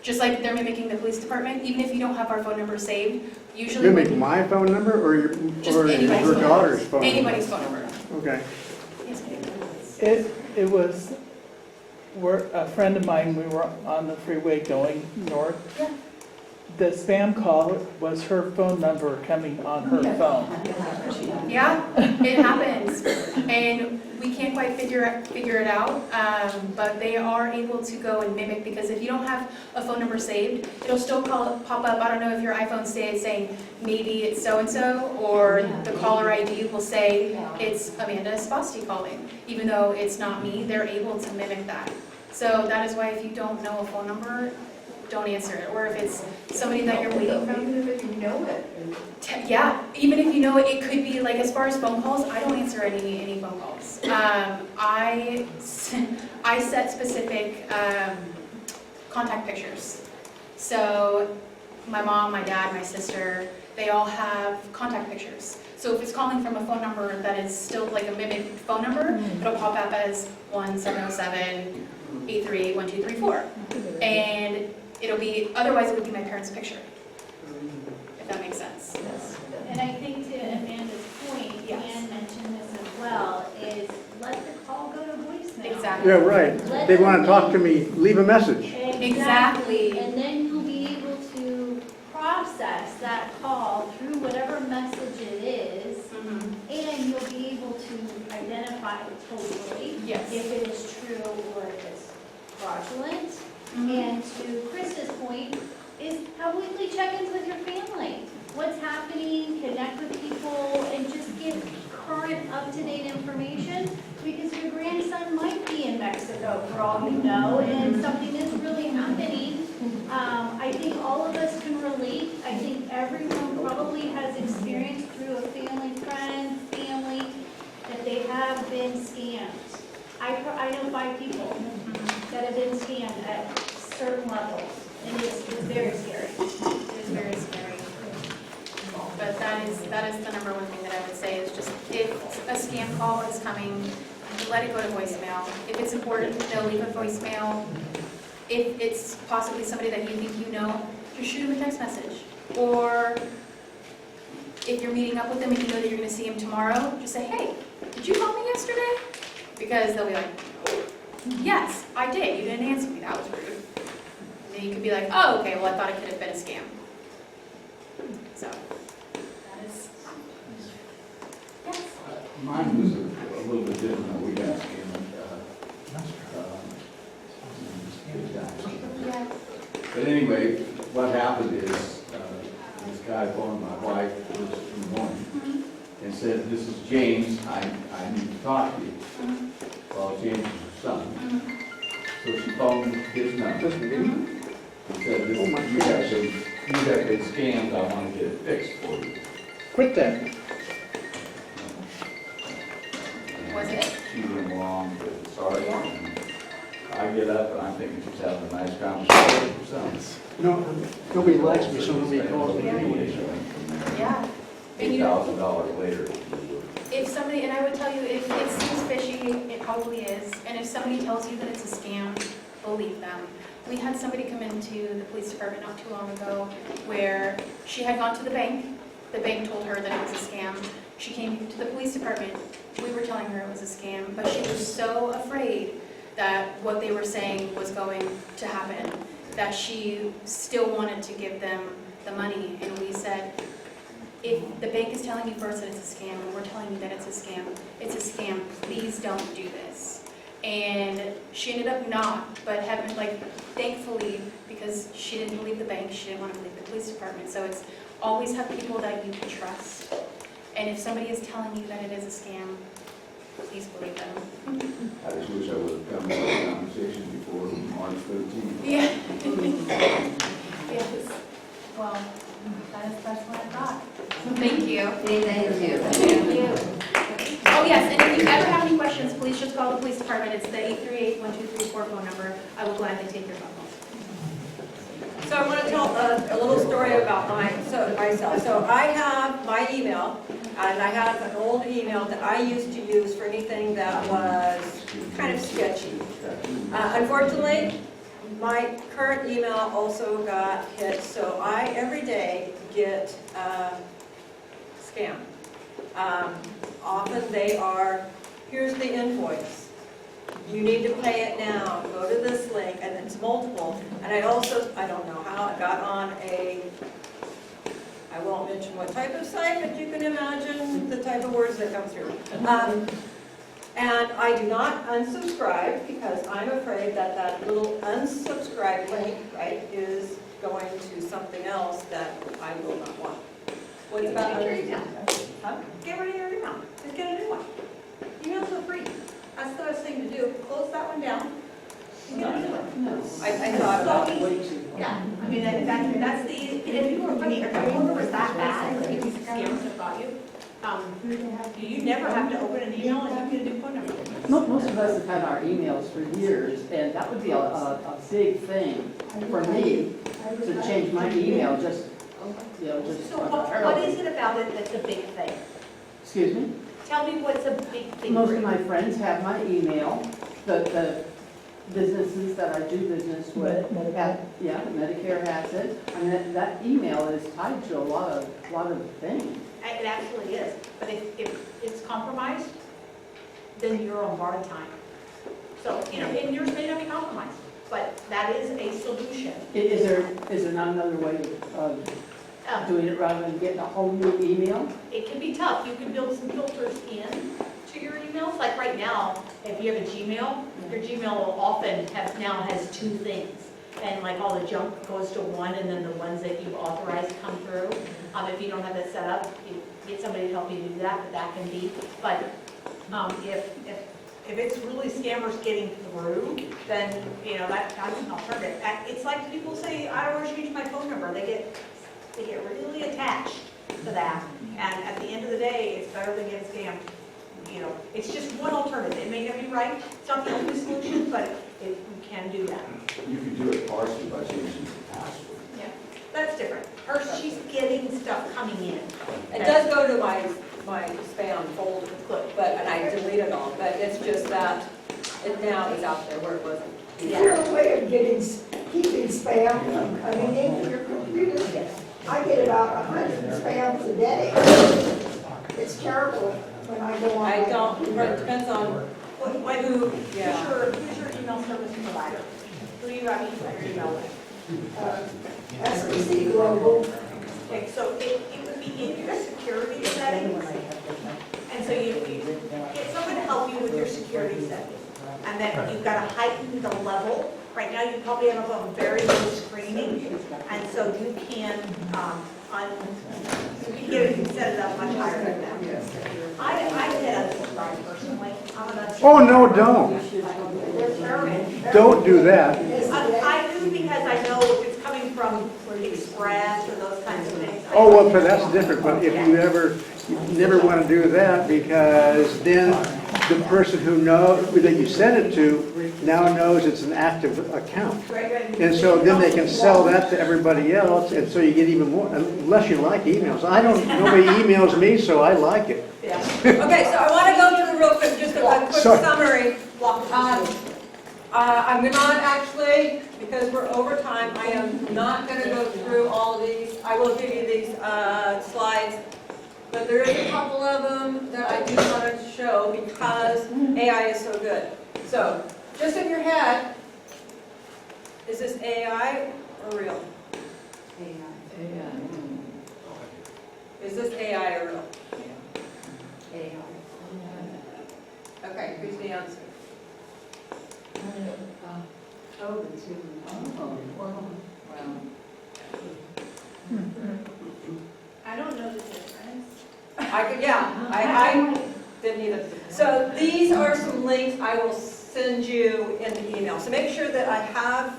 Just like they're mimicking the police department, even if you don't have our phone number saved, usually. Mimic my phone number or your, Just or anybody's your phone daughter's phone number? Anybody's phone number. Okay. Yes, ma'am. It was, a friend of mine, we were on the freeway going north. Yeah. The spam call was her phone number coming on her phone. Yeah, it happens, and we can't quite figure it out, but they are able to go and mimic, because if you don't have a phone number saved, it'll still pop up. I don't know if your iPhone stays saying maybe it's so-and-so, or the caller ID will say it's Amanda Esposti calling, even though it's not me. They're able to mimic that. So that is why if you don't know a phone number, don't answer it, or if it's somebody that you're waiting from. Even if you know it. Yeah, even if you know it, it could be, like, as far as phone calls, I don't answer any phone calls. I set specific contact pictures. So my mom, my dad, my sister, they all have contact pictures. So if it's calling from a phone number that is still like a mimic phone number, it'll pop up as 1-707-838-1234. And it'll be, otherwise it would be my parents' picture, if that makes sense. And I think to Amanda's point, Yes. Ann mentioned this as well, is let the call go to voicemail. Exactly. Yeah, right. They want to talk to me, leave a message. Exactly. And then you'll be able to process that call through whatever message it is, and you'll be able to identify totally Yes. if it is true or if it's fraudulent. And to Krista's point, is publicly check-ins with your family. What's happening, connect with people, and just give current, up-to-date information, because your grandson might be in Mexico for all you know, and something is really happening. I think all of us can relate. I think everyone probably has experienced through a family, friend, family, that they have been scammed. I know 5 people that have been scammed at certain levels, and it's very scary. It is very scary. But that is the number one thing that I would say is just, if a scam call is coming, let it go to voicemail. If it's important, they'll leave a voicemail. If it's possibly somebody that you think you know, just shoot them a text message. Or if you're meeting up with them and you know that you're going to see them tomorrow, just say, hey, did you call me yesterday? Because they'll be like, yes, I did. You didn't answer me. That was rude. And then you could be like, oh, okay, well, I thought it could have been a scam. So, that is, yes. Mine was a little bit different. We got scammed. But anyway, what happened is, this guy phoned my wife first in the morning and said, this is James, I need to talk to you. Well, James is her son. So she phoned his number. And said, you have been scammed, I want to get it fixed for you. Quit that. Was it? She went along, but sorry. I get up and I'm thinking she's having a nice conversation or something. No, nobody likes me, so nobody calls me anyway. Yeah. And you know, $8,000 later. if somebody, and I would tell you, if it seems fishy, it probably is. And if somebody tells you that it's a scam, believe them. We had somebody come into the police department not too long ago where she had gone to the bank. The bank told her that it was a scam. She came to the police department. We were telling her it was a scam, but she was so afraid that what they were saying was going to happen, that she still wanted to give them the money. And we said, if the bank is telling you first that it's a scam, and we're telling you that it's a scam, please don't do this. And she ended up not, but thankfully, because she didn't believe the bank, she didn't want to believe the police department. So it's always have people that you can trust. And if somebody is telling you that it is a scam, please believe them. I just wish I would have come to this conversation before March 13th. Yeah. Yes. Well, that's what I thought. Thank you. Thank you. Thank you. Oh, yes, and if you ever have any questions, please just call the police department. It's the 838-1234 phone number. I will gladly take your phone calls. So I want to tell a little story about myself. So I have my email, and I have an old email that I used to use for anything that was kind of sketchy. Unfortunately, My current email also got hit, so I every day get scam. Often they are, here's the invoice. You need to pay it now, go to this link, and it's multiple. And I also, I don't know how, I got on I won't mention what type of site, but you can imagine the type of words that come through. And I do not unsubscribe because I'm afraid that that little unsubscribe link, right, is going to something else that I will not want. What's about Get rid of your email? Huh? Get rid of your email, just get a new one. Emails are free. That's the best thing to do. Close that one down and get a new one. I thought about So it. easy. Yeah, I mean, that's the, if you were funny, if your phone number was that bad, if these scammers have got you, you never have to open an email and you get a new phone number. Most of us have had our emails for years, and that would be a big thing for me to change my email, just, just. So what is it about it that's a big thing? Excuse me? Tell me what's a big thing Most for of you. my friends have my email, the businesses that I do business with, Medicare has it, and that email is tied to a lot of things. It absolutely is, but if it's compromised, then you're on borrowed time. So, and yours may not be compromised, but that is a solution. Is there not another way of doing it rather than getting a whole new email? It can be tough. You can build some filters in to your emails. Like right now, if you have a Gmail, your Gmail will often now has two things. And like all the junk goes to one, and then the ones that you've authorized come through. If you don't have that set up, you get somebody to help you do that, but that can be. But if it's really scammers getting through, then, that's an alternative. It's like people say, I don't want to change my phone number. They get really attached to that. And at the end of the day, it's better than getting scammed. It's just one alternative. It may not be right. It's not the only solution, but we can do that. You can do it partially by changing the password. Yeah, that's different. She's getting stuff coming in. It does go to my spam folder, and I delete it all, but it's just that it now is out there where it wasn't. Is there a way of keeping spam from coming into your computer? I get about 100 spams a day. It's terrible when I go on. I don't, it depends on who, yeah. Who's your email service provider? Who do you have your email with? SBC Global. Okay, so it would be in your security settings. And so you get someone to help you with your security settings. And then you've got to heighten the level. Right now, you probably have a very low screening. And so you can, you can set it up much higher than that. I hit unsubscribe personally. Oh, no, don't. They're terrible. Don't do that. I do because I know if it's coming from Express or those kinds of things. Oh, well, but that's different, but if you never want to do that, because then the person that you send it to now knows it's an active account. And so then they can sell that to everybody else, and so you get even more, unless you like emails. Nobody emails me, so I like it. Okay, so I want to go through real quick, just a quick summary. I'm not actually, because we're over time, I am not going to go through all of these. I will give you these slides, but there is a couple of them that I do want to show because AI is so good. So, just in your head, is this AI or real? AI. Is this AI or real? AI. Okay, here's the answer. Oh, the two. Wow. I don't know the difference. I didn't either. So these are some links I will send you in the email. So make sure that I have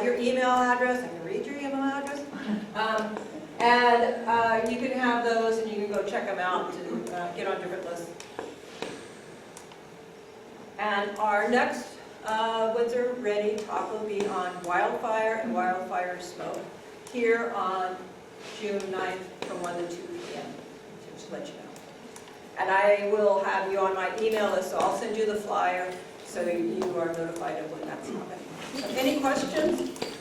your email address. I can read your email address. And you can have those and you can go check them out to get on different lists. And our next Windsor Ready talk will be on wildfire and wildfire smoke here on June 9th from 1 to 2 p.m. Just to let you know. And I will have you on my email list, so I'll send you the flyer so you are notified of when that's happening. So any questions?